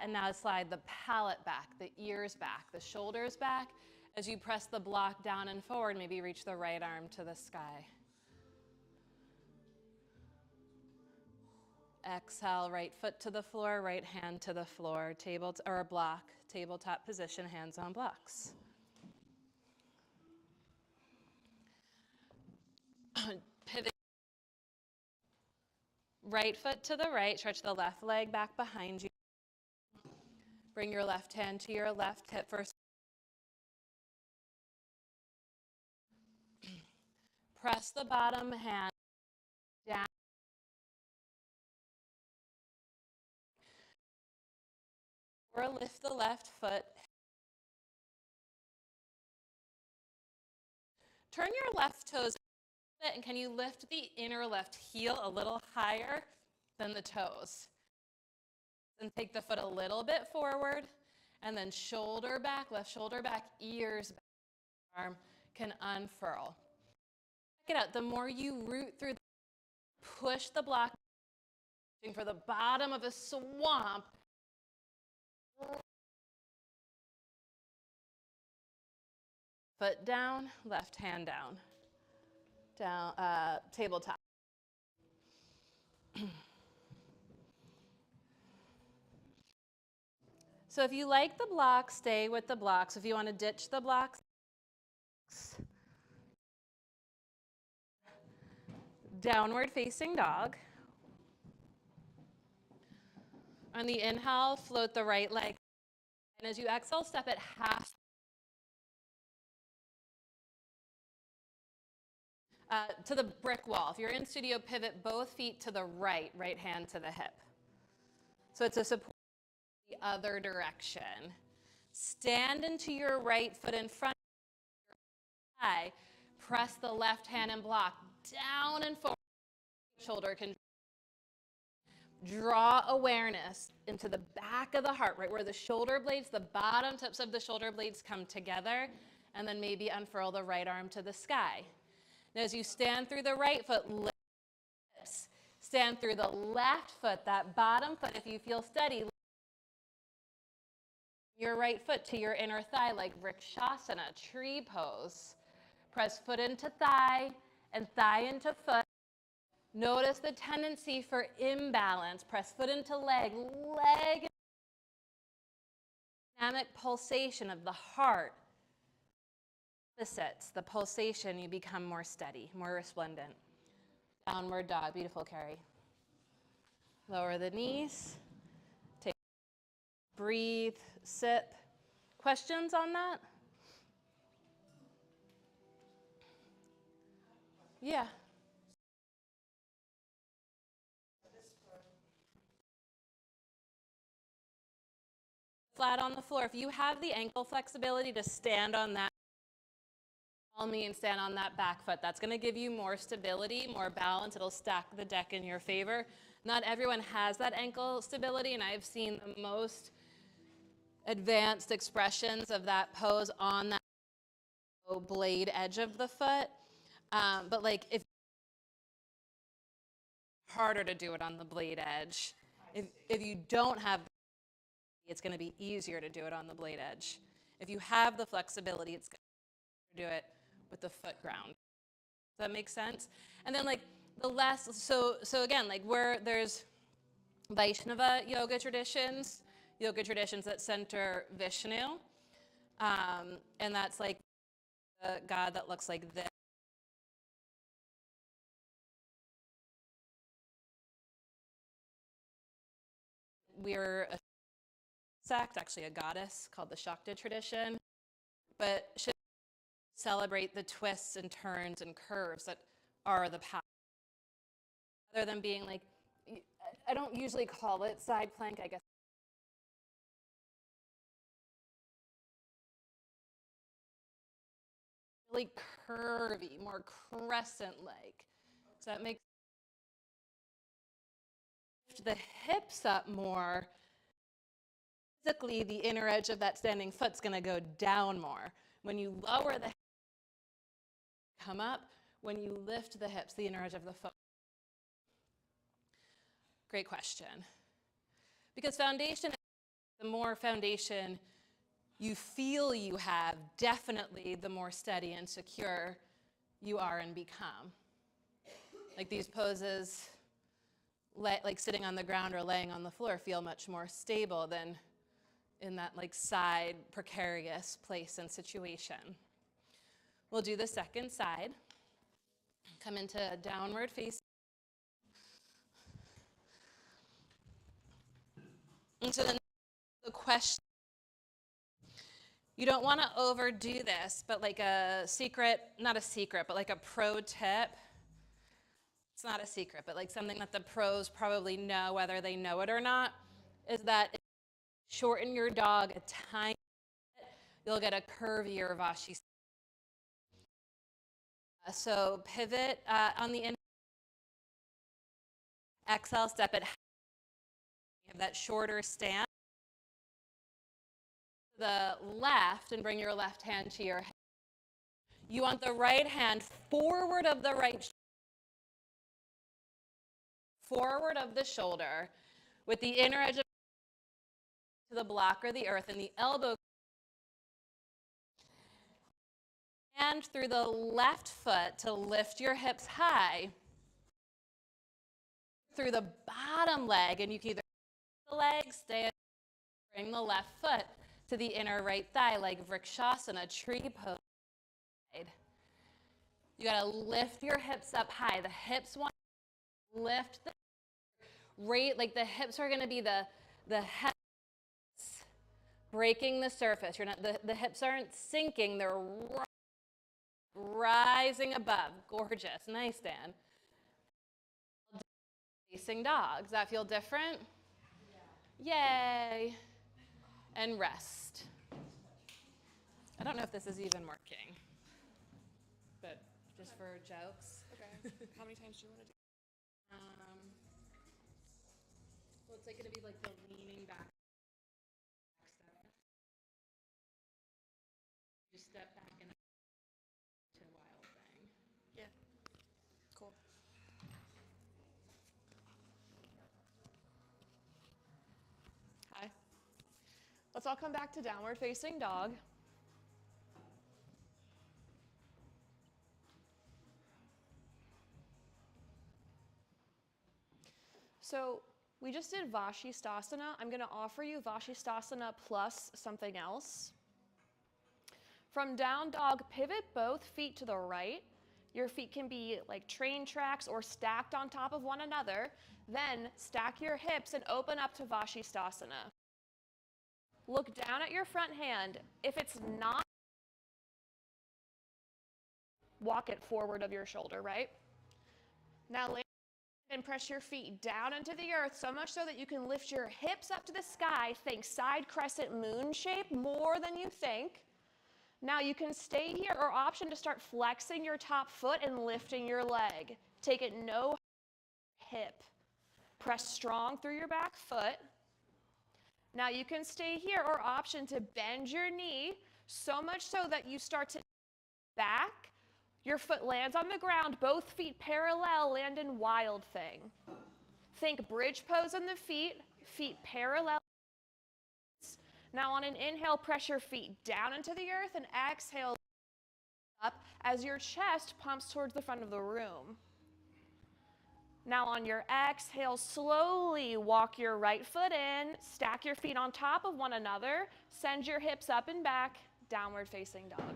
And now slide the palate back, the ears back, the shoulders back. As you press the block down and forward, maybe reach the right arm to the sky. Exhale, right foot to the floor, right hand to the floor, or block, tabletop position, hands on blocks. Pivot. Right foot to the right, stretch the left leg back behind you. Bring your left hand to your left hip first. Press the bottom hand down. Or lift the left foot. Turn your left toes a bit, and can you lift the inner left heel a little higher than the toes? And take the foot a little bit forward, and then shoulder back, left shoulder back, ears back, arm can unfurl. Check it out, the more you root through, push the block for the bottom of a swamp. Foot down, left hand down. Down, tabletop. So if you like the blocks, stay with the blocks. If you want to ditch the blocks, downward facing dog. On the inhale, float the right leg. And as you exhale, step it half. To the brick wall. If you're in studio, pivot both feet to the right, right hand to the hip. So it's a support the other direction. Stand into your right foot in front of your thigh. Press the left hand and block down and forward. Shoulder can draw awareness into the back of the heart, right where the shoulder blades, the bottom tips of the shoulder blades come together, and then maybe unfurl the right arm to the sky. Now, as you stand through the right foot, lift hips. Stand through the left foot, that bottom foot, if you feel steady, your right foot to your inner thigh like Vrikshasana, tree pose. Press foot into thigh and thigh into foot. Notice the tendency for imbalance. Press foot into leg, leg. Dynamic pulsation of the heart. Opposites, the pulsation, you become more steady, more resplendent. Downward dog, beautiful, Carrie. Lower the knees. Take, breathe, sip. Questions on that? Yeah. Flat on the floor. If you have the ankle flexibility to stand on that, all means stand on that back foot. That's going to give you more stability, more balance. It'll stack the deck in your favor. Not everyone has that ankle stability, and I've seen the most advanced expressions of that pose on that blade edge of the foot. But like, if harder to do it on the blade edge. If you don't have, it's going to be easier to do it on the blade edge. If you have the flexibility, it's going to do it with the foot ground. Does that make sense? And then like the last, so again, like where there's Vaishnava yoga traditions that center Vishnu. And that's like a God that looks like this. We're a sect, actually a goddess called the Shakta tradition, but should celebrate the twists and turns and curves that are the path. Rather than being like, I don't usually call it side plank, I guess. Really curvy, more crescent-like. So that makes the hips up more. Physically, the inner edge of that standing foot's going to go down more. When you lower the hips, come up. When you lift the hips, the inner edge of the foot. Great question. Because foundation, the more foundation you feel you have, definitely the more steady and secure you are and become. Like these poses, like sitting on the ground or laying on the floor, feel much more stable than in that like side precarious place and situation. We'll do the second side. Come into downward facing. And so then the question, you don't want to overdo this, but like a secret, not a secret, but like a pro tip. It's not a secret, but like something that the pros probably know, whether they know it or not, is that if you shorten your dog a tiny bit, you'll get a curvier Vashi. So pivot on the inhale. Exhale, step it. You have that shorter stance. The left and bring your left hand to your head. You want the right hand forward of the right shoulder. Forward of the shoulder with the inner edge of to the block or the earth and the elbow and through the left foot to lift your hips high through the bottom leg, and you can either the leg, stay, bring the left foot to the inner right thigh like Vrikshasana, tree pose. You got to lift your hips up high. The hips want to lift the right, like the hips are going to be the heads breaking the surface. You're not the hips aren't sinking, they're rising above. Gorgeous. Nice, Dan. Facing dog. Does that feel different? Yeah. Yay. And rest. I don't know if this is even working, but just for jokes. Okay. How many times do you want to do? Well, it's like going to be like the leaning back. Just step back and to wild thing. Yeah. Cool. Hi. Let's all come back to downward facing dog. So we just did Vashisthasana. I'm going to offer you Vashisthasana plus something else. From down dog, pivot both feet to the right. Your feet can be like train tracks or stacked on top of one another. Then stack your hips and open up to Vashisthasana. Look down at your front hand. If it's not, walk it forward of your shoulder, right? Now lay and press your feet down into the earth so much so that you can lift your hips up to the sky. Think side crescent moon shape more than you think. Now you can stay here or option to start flexing your top foot and lifting your leg. Take it no hip. Press strong through your back foot. Now you can stay here or option to bend your knee so much so that you start to back. Your foot lands on the ground, both feet parallel, land in wild thing. Think bridge pose on the feet parallel. Now on an inhale, press your feet down into the earth and exhale up as your chest pumps towards the front of the room. Now on your exhale, slowly walk your right foot in, stack your feet on top of one another, send your hips up and back, downward facing dog.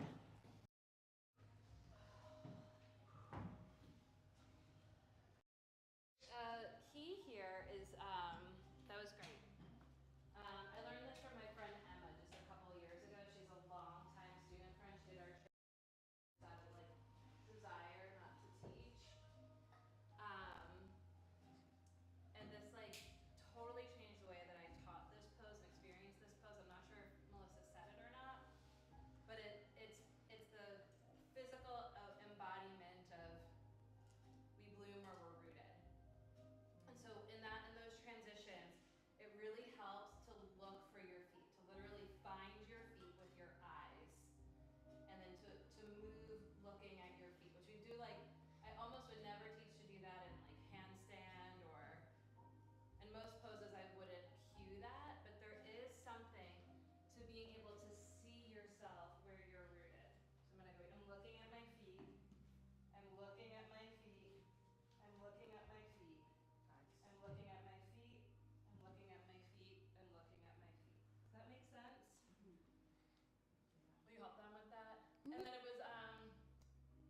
Key here is, that was great. I learned this from my friend Emma just a couple of years ago. She's a long-time student friend. She did our training out of like desire not to teach. And this like totally changed the way that I taught this pose and experienced this pose. I'm not sure if Melissa said it or not, but it's the physical embodiment of we bloom or we're rooted. And so in those transitions, it really helps to look for your feet, to literally find your feet with your eyes, and then to move looking at your feet, which we do like, I almost would never teach to do that in like handstand or, in most poses I wouldn't cue that, but there is something to being able to see yourself where you're rooted. So I'm gonna go, I'm looking at my feet, I'm looking at my feet, I'm looking at my feet. I'm looking at my feet, I'm looking at my feet, I'm looking at my feet. Does that make sense? Will you help them with that? And then it was,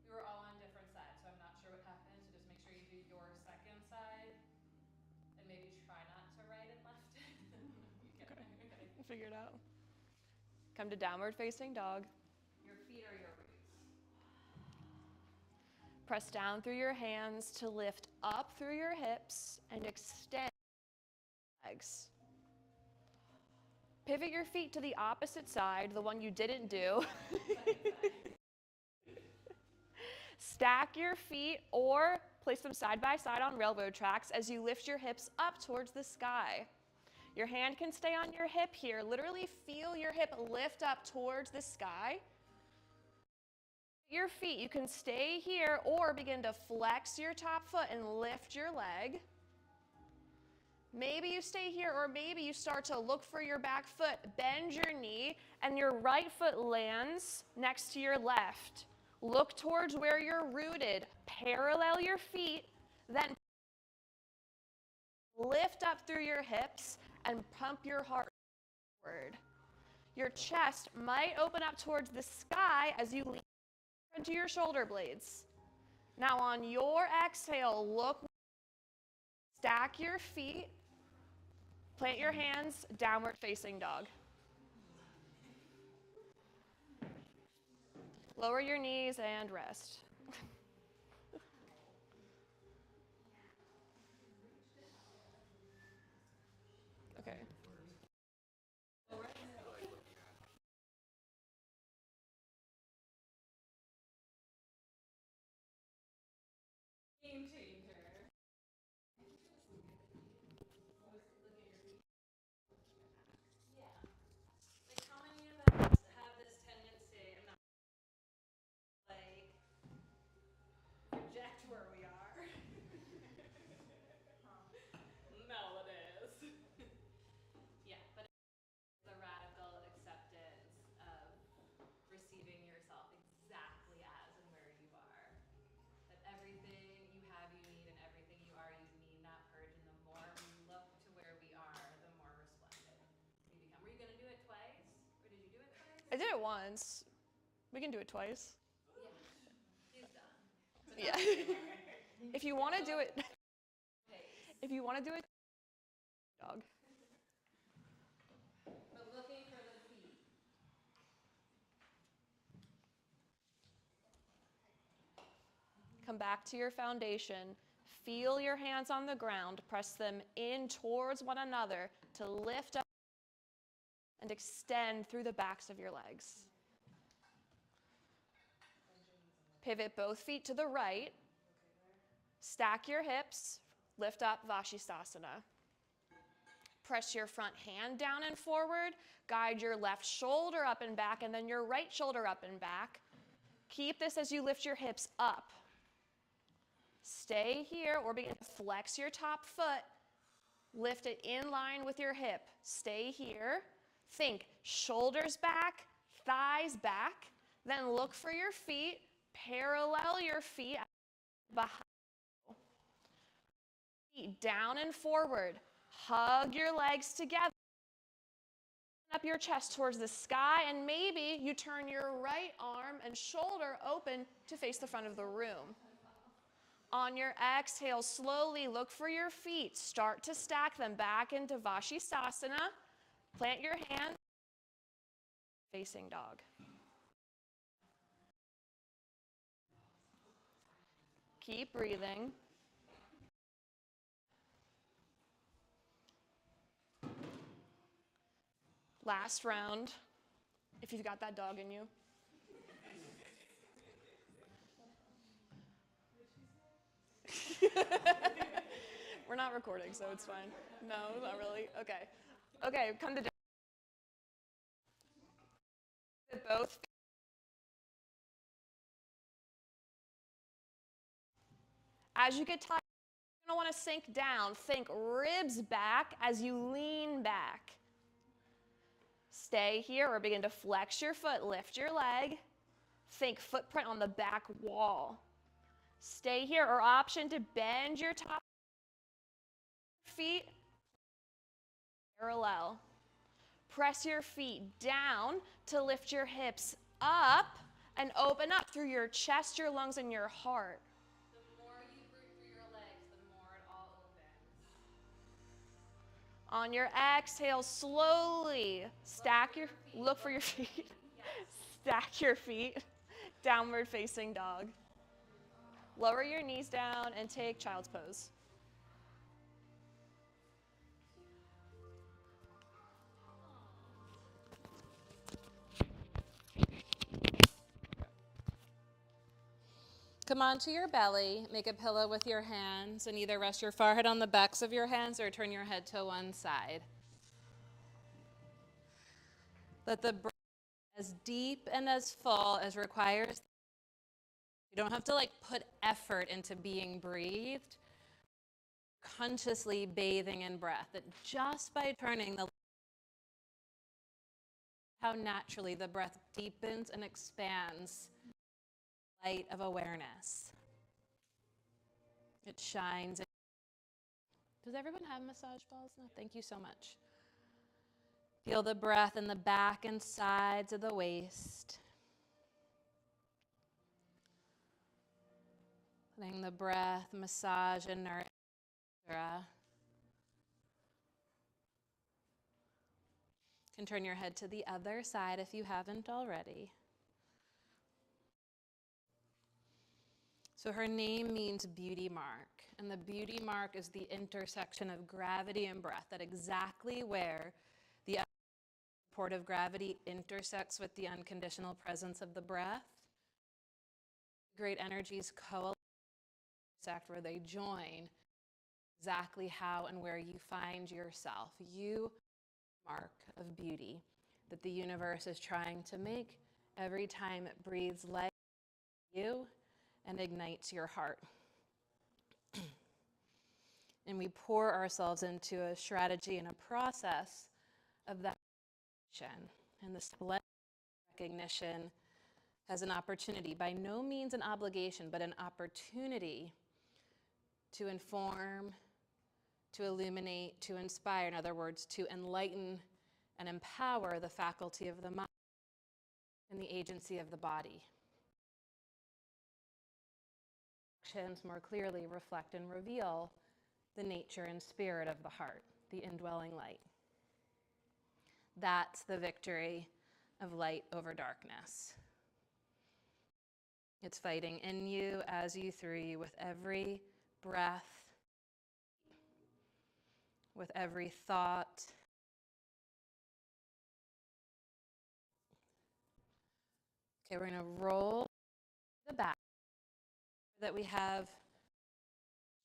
we were all on different sides, so I'm not sure what happened, so just make sure you do your second side, and maybe try not to right and left it. You get it? Okay. Figure it out. Come to downward facing dog. Your feet are your roots. Press down through your hands to lift up through your hips and extend legs. Pivot your feet to the opposite side, the one you didn't do. Stack your feet or place them side by side on railroad tracks as you lift your hips up towards the sky. Your hand can stay on your hip here. Literally feel your hip lift up towards the sky. Your feet, you can stay here or begin to flex your top foot and lift your leg. Maybe you stay here, or maybe you start to look for your back foot, bend your knee, and your right foot lands next to your left. Look towards where you're rooted. Parallel your feet, then lift up through your hips and pump your heart forward. Your chest might open up towards the sky as you lean into your shoulder blades. Now on your exhale, look, stack your feet, plant your hands, downward facing dog. Lower your knees and rest. Okay. Game changer. Yeah. Like how many of us have this tendency, I'm not like reject where we are? No, it is. Yeah, but it's the radical acceptance of receiving yourself exactly as and where you are. That everything you have, you need, and everything you are, you need not purge. And the more we look to where we are, the more resplendent we become. Were you going to do it twice? Or did you do it twice? I did it once. We can do it twice. Yeah. He's done. But Yeah. not anymore. If you want to do it, Pace. if you want to do it, dog. But looking for the feet. Come back to your foundation. Feel your hands on the ground. Press them in towards one another to lift up and extend through the backs of your legs. Pivot both feet to the right. Stack your hips. Lift up, Vashisthasana. Press your front hand down and forward. Guide your left shoulder up and back, and then your right shoulder up and back. Keep this as you lift your hips up. Stay here or begin to flex your top foot. Lift it in line with your hip. Stay here. Think shoulders back, thighs back. Then look for your feet. Parallel your feet behind you. Feet down and forward. Hug your legs together. up your chest towards the sky, and maybe you turn your right arm and shoulder open to face the front of the room. On your exhale, slowly look for your feet. Start to stack them back into Vashisthasana. Plant your hand, facing dog. Keep breathing. Last round, if you've got that dog in you. We're not recording, so it's fine. No, not really. Okay. Okay, come to both. As you get tired, you're going to want to sink down. Think ribs back as you lean back. Stay here or begin to flex your foot, lift your leg. Think footprint on the back wall. Stay here or option to bend your top feet parallel. Press your feet down to lift your hips up and open up through your chest, your lungs, and your heart. The more you root through your legs, the more it all opens. On your exhale, slowly look for your feet. Stack your feet, downward facing dog. Lower your knees down and take child's pose. Come onto your belly, make a pillow with your hands, and either rest your forehead on the backs of your hands or turn your head to one side. Let the breath be as deep and as full as requires. You don't have to put effort into being breathed. Consciously bathing in breath. That just by turning the how naturally the breath deepens and expands the light of awareness. It shines. Does everyone have massage balls? No, thank you so much. Feel the breath in the back and sides of the waist. Letting the breath massage and nourish. You can turn your head to the other side if you haven't already. So her name means beauty mark, and the beauty mark is the intersection of gravity and breath, that exactly where the support of gravity intersects with the unconditional presence of the breath. Great energies coalesce where they join, exactly how and where you find yourself. You mark of beauty that the universe is trying to make every time it breathes life into you and ignites your heart. And we pour ourselves into a strategy and a process of that and the splendid recognition as an opportunity, by no means an obligation, but an opportunity to inform, to illuminate, to inspire, in other words, to enlighten and empower the faculty of the mind and the agency of the body. Actions more clearly reflect and reveal the nature and spirit of the heart, the indwelling light. That's the victory of light over darkness. It's fighting in you, as you, through you, with every breath, with every thought. Okay, we're going to roll the back that we have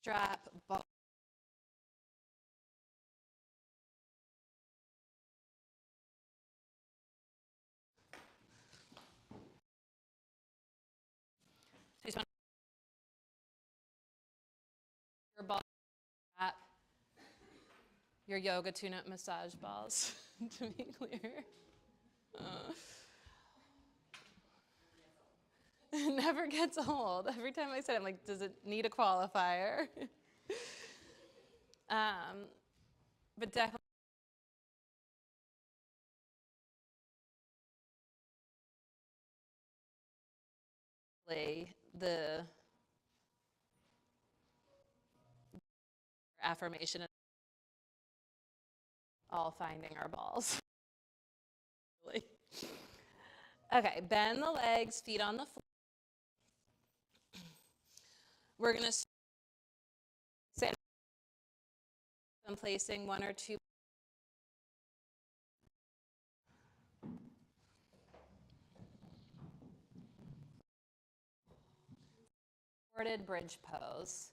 strap ball. So you just want your ball strap, your yoga tune-up massage balls, to be clear. It never gets old. Every time I say it, I'm like, does it need a qualifier? But definitely the affirmation is all finding our balls. Okay, bend the legs, feet on the floor. We're going to sit and placing one or two supported bridge pose.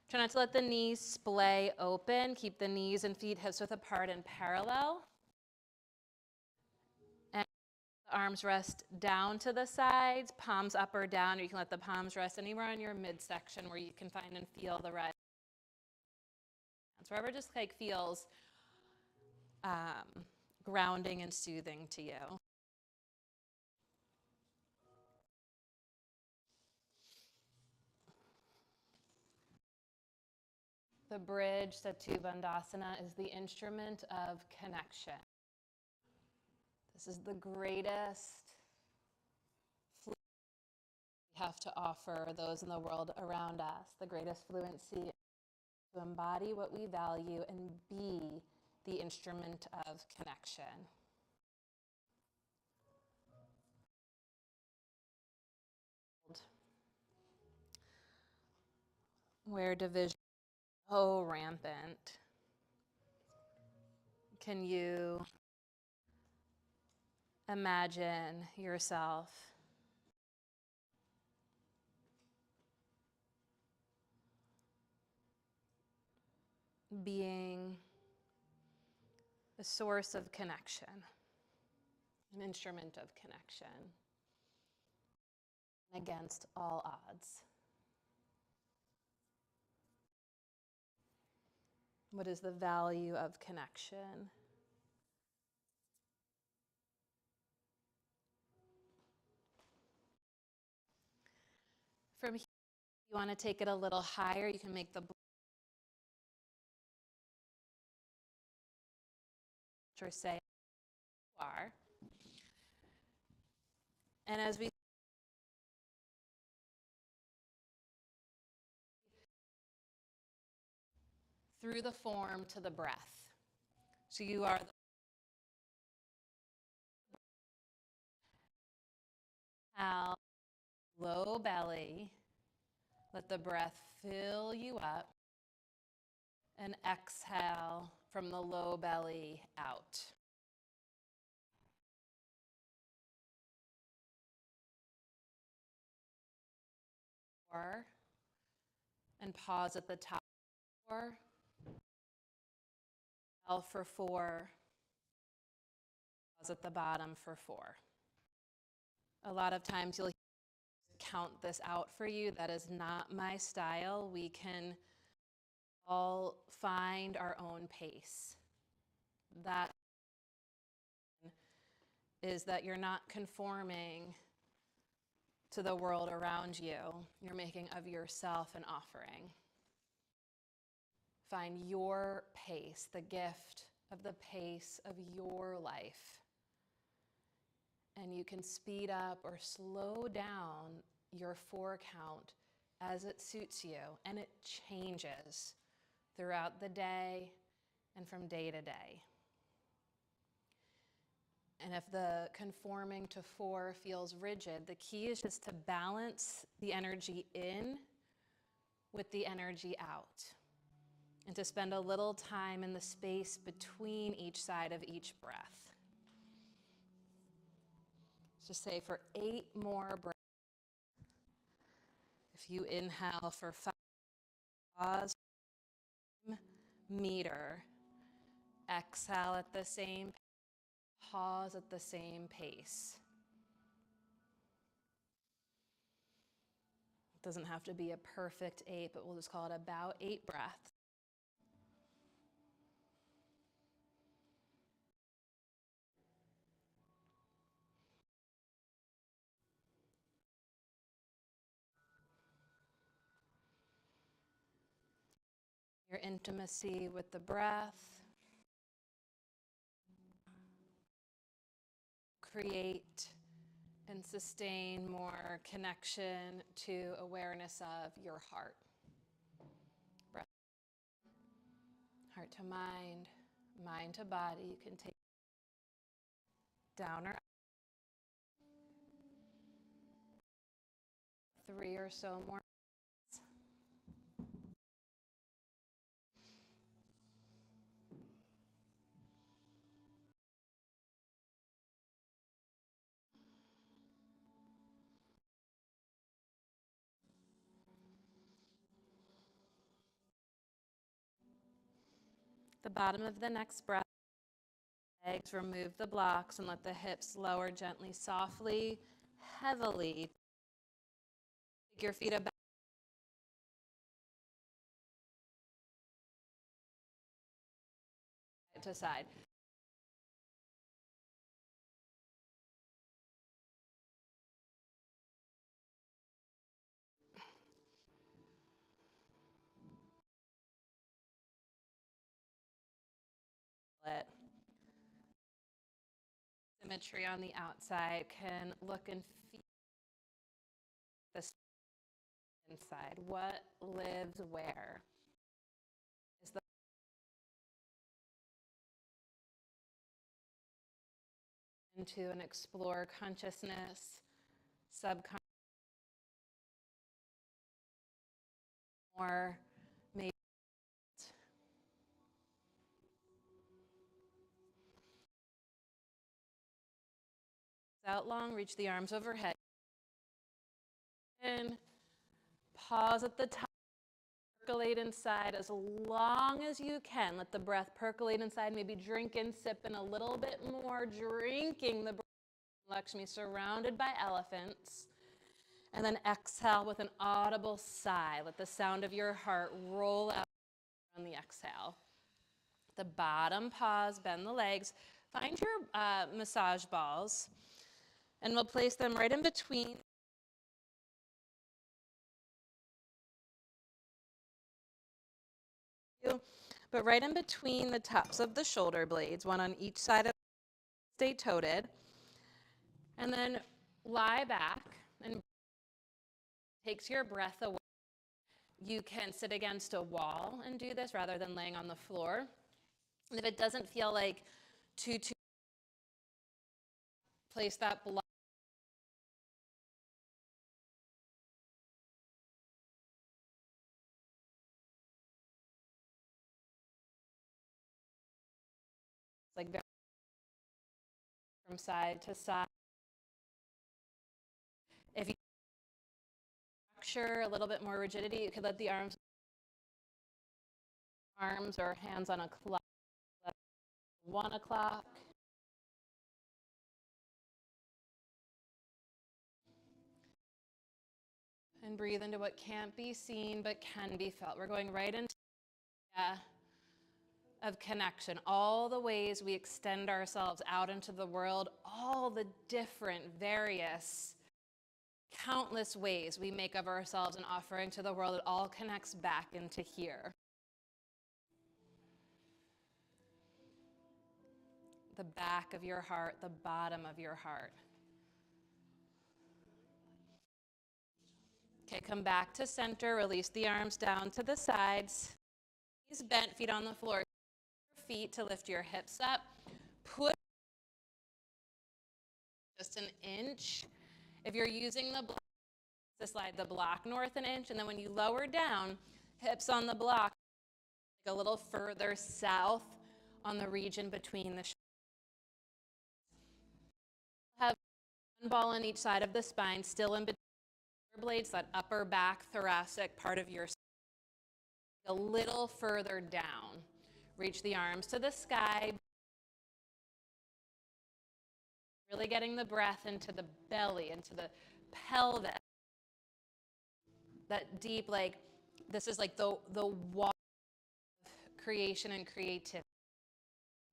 Try not to let the knees splay open. Keep the knees and feet hips width apart and parallel. And the arms rest down to the sides, palms up or down, or you can let the palms rest anywhere on your midsection where you can find and feel the right. So wherever just like feels grounding and soothing to you. The bridge, Setu Bandhasana, is the instrument of connection. This is the greatest fluency we have to offer those in the world around us, the greatest fluency to embody what we value and be the instrument of connection. Where division is so rampant, can you imagine yourself being a source of connection, an instrument of connection against all odds? What is the value of connection? From here, you want to take it a little higher. You can make the or say you are. And as we through the form to the breath. So you are the low belly. Let the breath fill you up. And exhale from the low belly out. And pause at the top. 4. Inhale for 4. Pause at the bottom for 4. A lot of times you'll count this out for you. That is not my style. We can all find our own pace. That is that you're not conforming to the world around you. You're making of yourself an offering. Find your pace, the gift of the pace of your life. And you can speed up or slow down your 4 count as it suits you. And it changes throughout the day and from day to day. And if the conforming to 4 feels rigid, the key is just to balance the energy in with the energy out. And to spend a little time in the space between each side of each breath. Just say for 8 more breaths. If you inhale for 5, pause, meter. Exhale at the same pace. Pause at the same pace. It doesn't have to be a perfect 8, but we'll just call it about 8 breaths. Your intimacy with the breath. Create and sustain more connection to awareness of your heart. Breath, heart to mind, mind to body. You can take down or up. 3 or so more. The bottom of the next breath, legs, remove the blocks and let the hips lower gently, softly, heavily. Take your feet back to side. Symmetry on the outside can look and feel the inside. What lives where? Is the into and explore consciousness, subconscious, or maybe out long, reach the arms overhead. And pause at the top. Percolate inside as long as you can. Let the breath percolate inside. Maybe drink and sip in a little bit more. Drinking the breath. Lakshmi surrounded by elephants. And then exhale with an audible sigh. Let the sound of your heart roll out on the exhale. The bottom, pause, bend the legs. Find your massage balls. And we'll place them right in between. But right in between the tops of the shoulder blades, one on each side of stay toted. And then lie back and takes your breath away. You can sit against a wall and do this rather than laying on the floor. And if it doesn't feel like too place that block. Like from side to side. If you structure a little bit more rigidity, you could let the arms or hands on a clock. 1 o'clock. And breathe into what can't be seen but can be felt. We're going right into of connection, all the ways we extend ourselves out into the world, all the different, various, countless ways we make of ourselves an offering to the world. It all connects back into here. The back of your heart, the bottom of your heart. Okay, come back to center, release the arms down to the sides. Knees bent, feet on the floor. Feet to lift your hips up. Push just an inch. If you're using the block, to slide the block north an inch, and then when you lower down, hips on the block, a little further south on the region between the shoulders. Have one ball on each side of the spine, still in between the blades, that upper back thoracic part of your spine. A little further down. Reach the arms to the sky. Really getting the breath into the belly, into the pelvis. That deep, like, this is like the water of creation and creativity.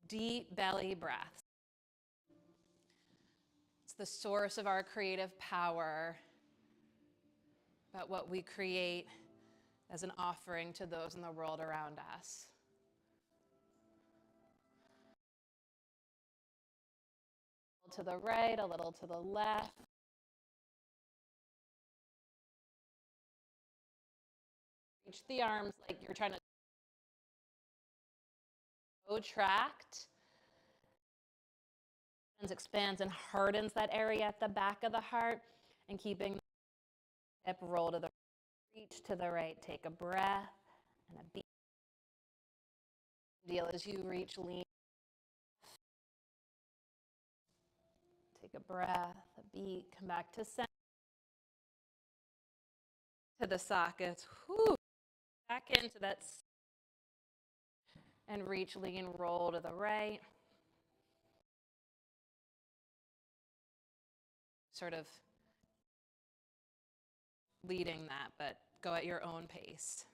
Deep belly breath. It's the source of our creative power, but what we create as an offering to those in the world around us. To the right, a little to the left. reach the arms like you're trying to protract. Expands and hardens that area at the back of the heart, and keeping the hip roll to the reach to the right. Take a breath and a beat. Deal as you reach, lean. Take a breath, a beat, come back to center. To the sockets. Whew. Back into that. And reach, lean, roll to the right. Sort of leading that, but go at your own pace.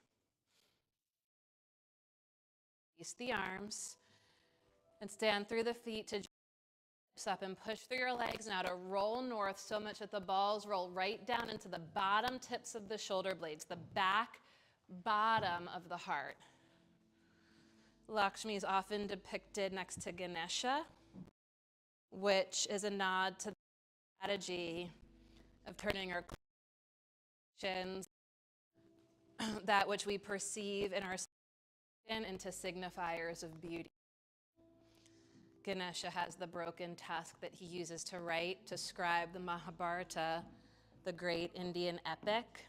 Release the arms and stand through the feet to up and push through your legs now to roll north so much that the balls roll right down into the bottom tips of the shoulder blades, the back bottom of the heart. Lakshmi is often depicted next to Ganesha, which is a nod to the strategy of turning our actions, that which we perceive in our into signifiers of beauty. Ganesha has the broken tusk that he uses to write, to scribe the Mahabharata, the great Indian epic.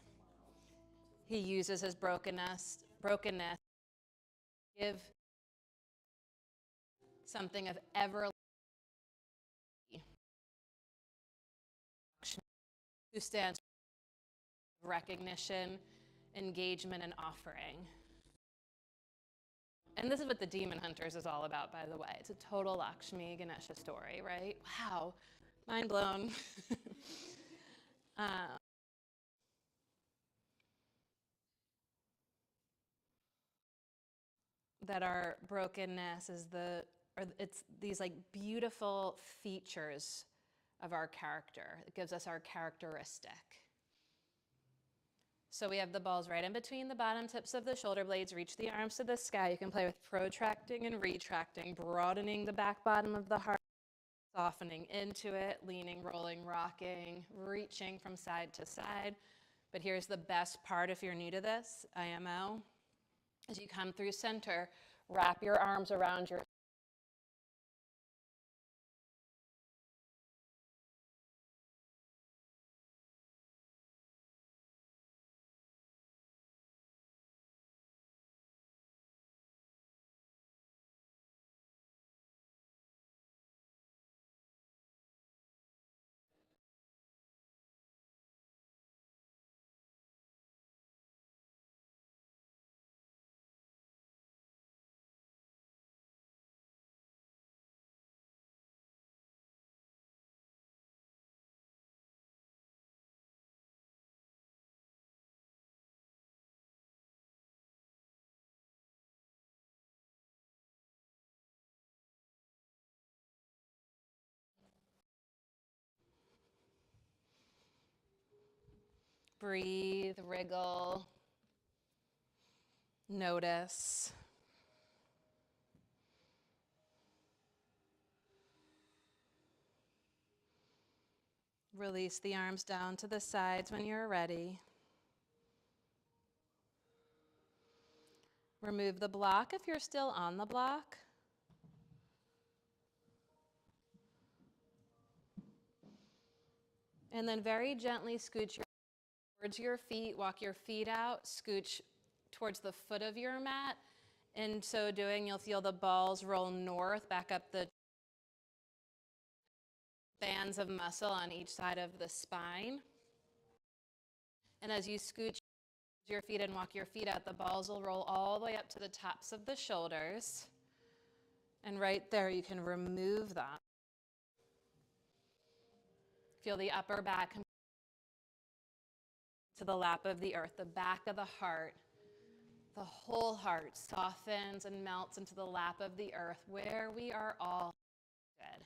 He uses his brokenness to give something of everlasting, who stands for recognition, engagement, and offering. And this is what the Demon Hunters is all about, by the way. It's a total Lakshmi Ganesha story, right? Wow, mind blown. That our brokenness is it's these like beautiful features of our character. It gives us our characteristic. So we have the balls right in between the bottom tips of the shoulder blades. Reach the arms to the sky. You can play with protracting and retracting, broadening the back bottom of the heart, softening into it, leaning, rolling, rocking, reaching from side to side. But here's the best part if you're new to this, IMO. As you come through center, wrap your arms around your breathe, wriggle, notice. Release the arms down to the sides when you're ready. Remove the block if you're still on the block. And then very gently scooch towards your feet, walk your feet out, scooch towards the foot of your mat. In so doing, you'll feel the balls roll north, back up the bands of muscle on each side of the spine. And as you scooch your feet and walk your feet out, the balls will roll all the way up to the tops of the shoulders. And right there, you can remove them. Feel the upper back to the lap of the earth, the back of the heart. The whole heart softens and melts into the lap of the earth where we are all good.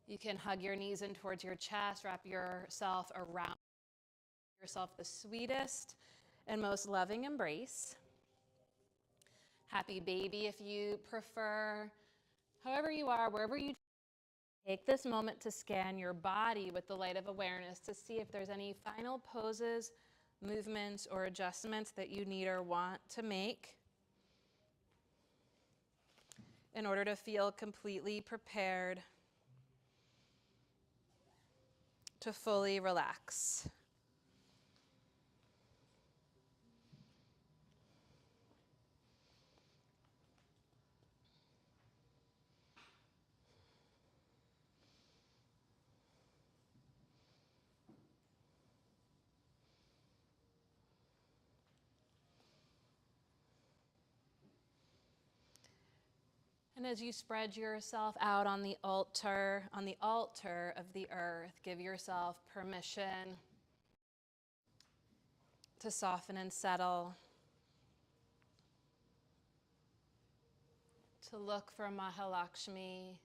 You can hug your knees in towards your chest, wrap yourself around yourself the sweetest and most loving embrace. Happy baby if you prefer. However you are, wherever you take this moment to scan your body with the light of awareness to see if there's any final poses movements or adjustments that you need or want to make in order to feel completely prepared to fully relax. And as you spread yourself out on the altar of the earth, give yourself permission to soften and settle, to look for Mahalakshmi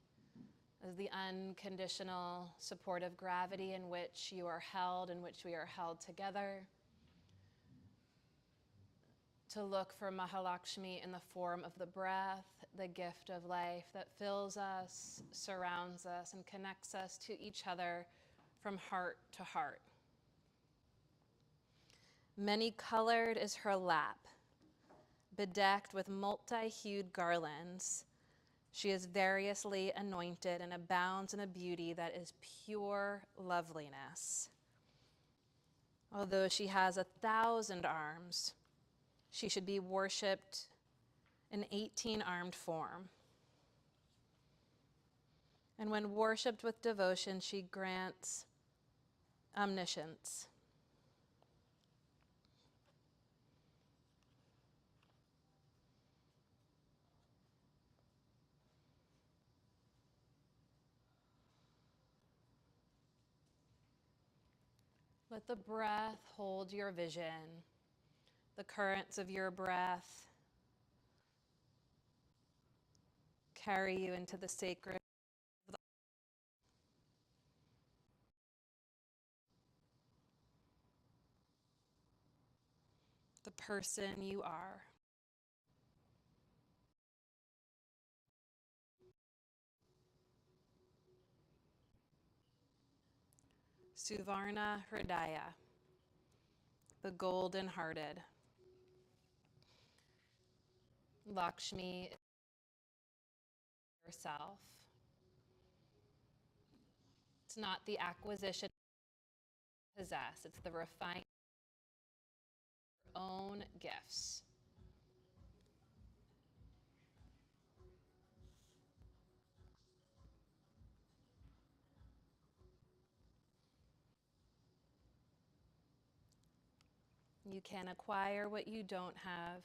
as the unconditional supportive gravity in which you are held, in which we are held together. To look for Mahalakshmi in the form of the breath, the gift of life that fills us, surrounds us, and connects us to each other from heart to heart. Many-colored is her lap, bedecked with multi-hued garlands. She is variously anointed and abounds in a beauty that is pure loveliness. Although she has 1,000 arms, she should be worshipped in 18-armed form. And when worshipped with devotion, she grants omniscience. Let the breath hold your vision, the currents of your breath carry you into the sacred. The person you are. Suvarna Hridaya, the golden-hearted. Lakshmi herself. It's not the acquisition you possess, it's the refinement of your own gifts. You can acquire what you don't have,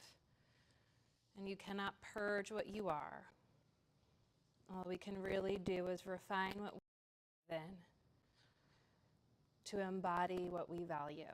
and you cannot purge what you are. All we can really do is refine what we live in to embody what we value.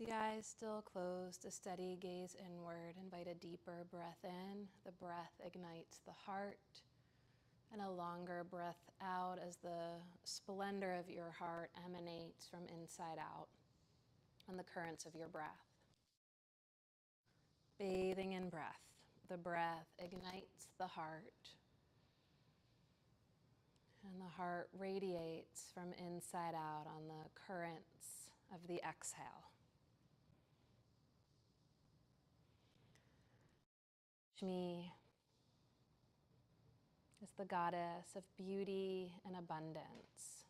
The eyes still closed, a steady gaze inward. Invite a deeper breath in. The breath ignites the heart. And a longer breath out as the splendor of your heart emanates from inside out on the currents of your breath. Bathing in breath. The breath ignites the heart. And the heart radiates from inside out on the currents of the exhale. Lakshmi is the goddess of beauty and abundance.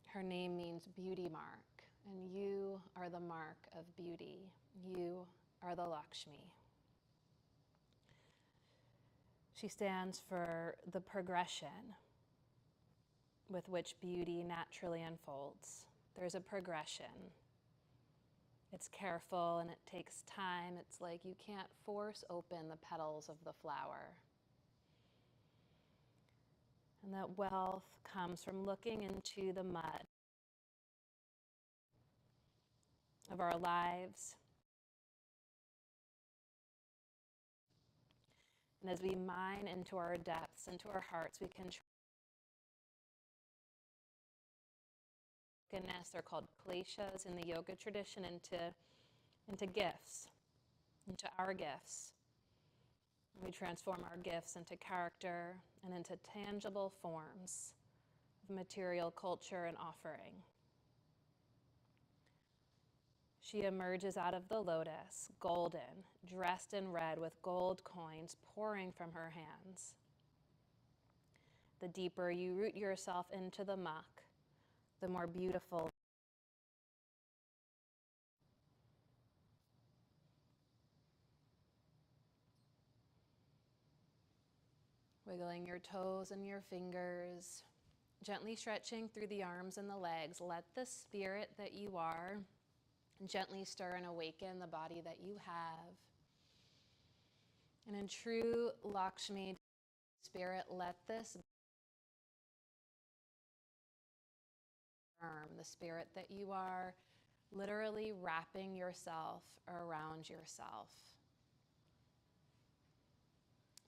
Her name means beauty mark, and you are the mark of beauty. You are the Lakshmi. She stands for the progression with which beauty naturally unfolds. There's a progression. It's careful and it takes time. It's like you can't force open the petals of the flower. And that wealth comes from looking into the mud of our lives. And as we mine into our depths, into our hearts, we can they're called kleshas in the yoga tradition, into gifts, into our gifts. We transform our gifts into character and into tangible forms of material culture and offering. She emerges out of the lotus, golden, dressed in red with gold coins pouring from her hands. The deeper you root yourself into the muck, the more beautiful. Wiggling your toes and your fingers, gently stretching through the arms and the legs. Let the spirit that you are gently stir and awaken the body that you have. And in true Lakshmi spirit, let this the spirit that you are, literally wrapping yourself around yourself.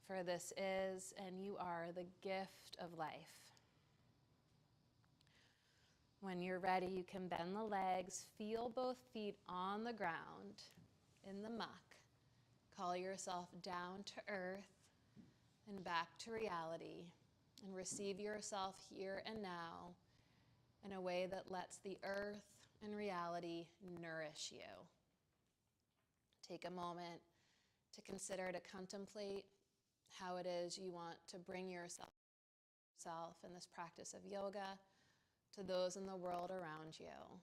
For this is and you are the gift of life. When you're ready, you can bend the legs, feel both feet on the ground in the muck. Call yourself down to earth and back to reality, and receive yourself here and now in a way that lets the earth and reality nourish you. Take a moment to consider, to contemplate how it is you want to bring yourself in this practice of yoga to those in the world around you.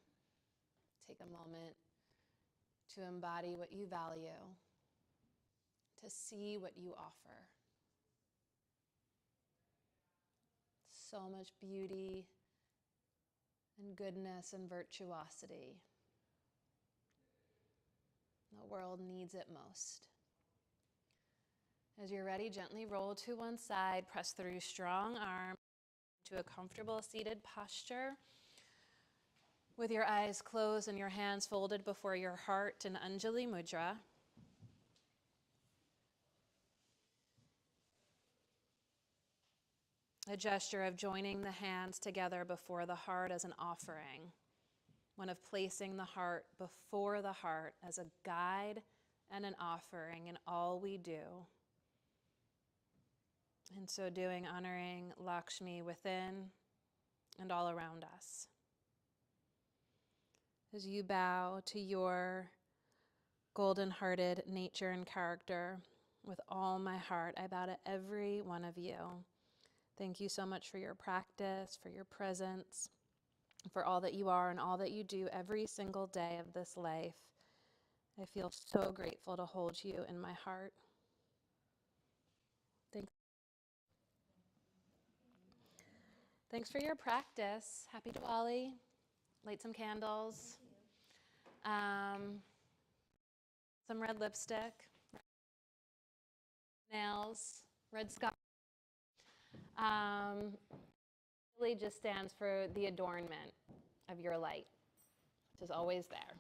Take a moment to embody what you value, to see what you offer. So much beauty and goodness and virtuosity. The world needs it most. As you're ready, gently roll to one side, press through strong arms to a comfortable seated posture with your eyes closed and your hands folded before your heart in Anjali Mudra. A gesture of joining the hands together before the heart as an offering. One of placing the heart before the heart as a guide and an offering in all we do. In so doing, honoring Lakshmi within and all around us. As you bow to your golden-hearted nature and character, with all my heart, I bow to every one of you. Thank you so much for your practice, for your presence, for all that you are and all that you do every single day of this life. I feel so grateful to hold you in my heart. Thanks for your practice. Happy Diwali. Light some candles. Some red lipstick. Nails. Red scarf. Really just stands for the adornment of your light. is always there.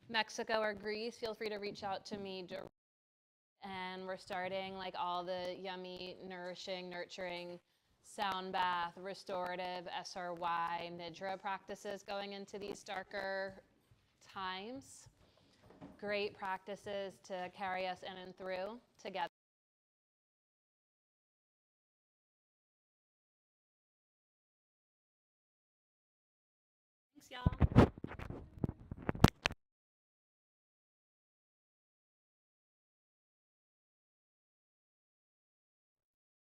Mexico or Greece, feel free to reach out to me directly. And we're starting like all the yummy, nourishing, nurturing sound bath, restorative, SRY, Nidra practices going into these darker times. Great practices to carry us in and through together. Thanks, y'all.